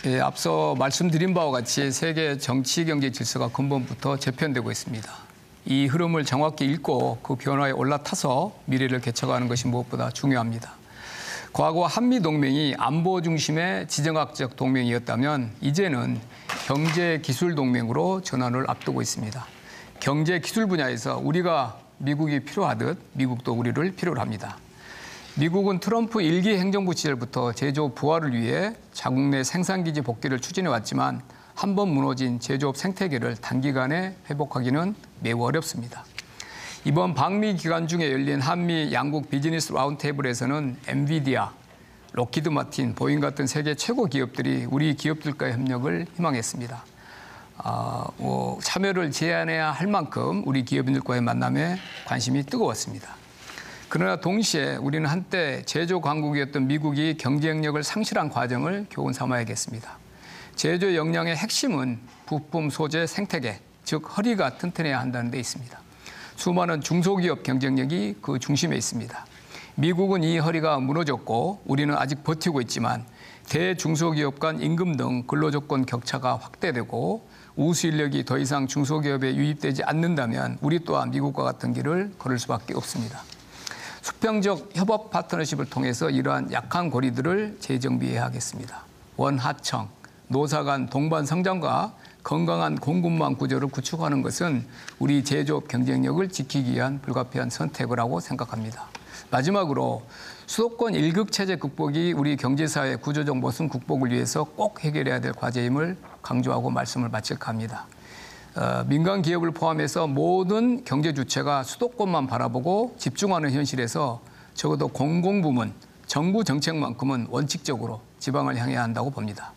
예, 앞서 말씀드린 바와 같이 세계 정치 경제 질서가 근본부터 재편되고 있습니다. 이 흐름을 정확히 읽고 그 변화에 올라타서 미래를 개척하는 것이 무엇보다 중요합니다. 과거 한미동맹이 안보 중심의 지정학적 동맹이었다면 이제는 경제기술 동맹으로 전환을 앞두고 있습니다. 경제기술 분야에서 우리가 미국이 필요하듯 미국도 우리를 필요로 합니다. 미국은 트럼프 1기 행정부 시절부터 제조업 부활을 위해 자국 내 생산기지 복귀를 추진해왔지만 한 번 무너진 제조업 생태계를 단기간에 회복하기는 매우 어렵습니다. 이번 방미 기간 중에 열린 한미 양국 비즈니스 라운드테이블에서는 엔비디아, 록히드 마틴, 보잉 같은 세계 최고 기업들이 우리 기업들과의 협력을 희망했습니다. 참여를 제안해야 할 만큼 우리 기업인들과의 만남에 관심이 뜨거웠습니다. 그러나 동시에 우리는 한때 제조 강국이었던 미국이 경쟁력을 상실한 과정을 교훈 삼아야겠습니다. 제조 역량의 핵심은 부품 소재 생태계, 즉 허리가 튼튼해야 한다는 데 있습니다. 수많은 중소기업 경쟁력이 그 중심에 있습니다. 미국은 이 허리가 무너졌고 우리는 아직 버티고 있지만 대중소기업 간 임금 등 근로조건 격차가 확대되고 우수 인력이 더 이상 중소기업에 유입되지 않는다면 우리 또한 미국과 같은 길을 걸을 수밖에 없습니다. 수평적 협업 파트너십을 통해서 이러한 약한 고리들을 재정비해야 하겠습니다. 원하청, 노사 간 동반 성장과 건강한 공급망 구조를 구축하는 것은 우리 제조업 경쟁력을 지키기 위한 불가피한 선택이라고 생각합니다. 마지막으로 수도권 일극 체제 극복이 우리 경제사회 구조적 모순 극복을 위해서 꼭 해결해야 될 과제임을 강조하고 말씀을 마칠까 합니다. 민간 기업을 포함해서 모든 경제 주체가 수도권만 바라보고 집중하는 현실에서 적어도 공공부문, 정부 정책만큼은 원칙적으로 지방을 향해야 한다고 봅니다.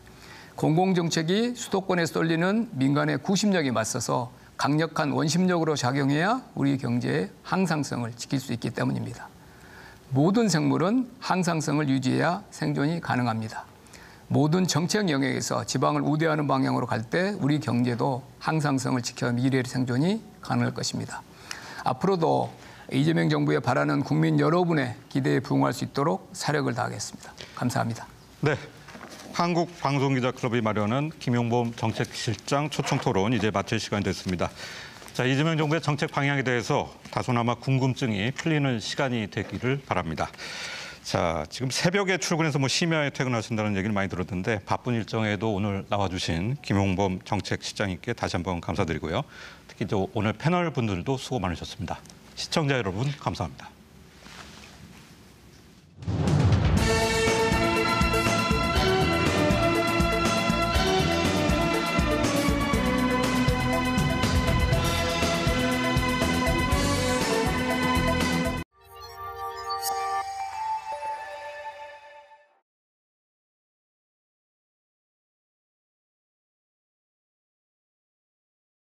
공공정책이 수도권에 쏠리는 민간의 구심력에 맞서서 강력한 원심력으로 작용해야 우리 경제의 항상성을 지킬 수 있기 때문입니다. 모든 생물은 항상성을 유지해야 생존이 가능합니다. 모든 정책 영역에서 지방을 우대하는 방향으로 갈 때 우리 경제도 항상성을 지켜 미래의 생존이 가능할 것입니다. 앞으로도 이재명 정부에 바라는 국민 여러분의 기대에 부응할 수 있도록 사력을 다하겠습니다. 감사합니다. 네. 한국방송기자클럽이 마련한 김용범 정책실장 초청토론 이제 마칠 시간이 됐습니다. 자, 이재명 정부의 정책 방향에 대해서 다소나마 궁금증이 풀리는 시간이 되기를 바랍니다. 자, 지금 새벽에 출근해서 심야에 퇴근하신다는 얘기를 많이 들었는데 바쁜 일정에도 오늘 나와주신 김용범 정책실장님께 다시 한번 감사드리고요. 특히 오늘 패널 분들도 수고 많으셨습니다. 시청자 여러분 감사합니다.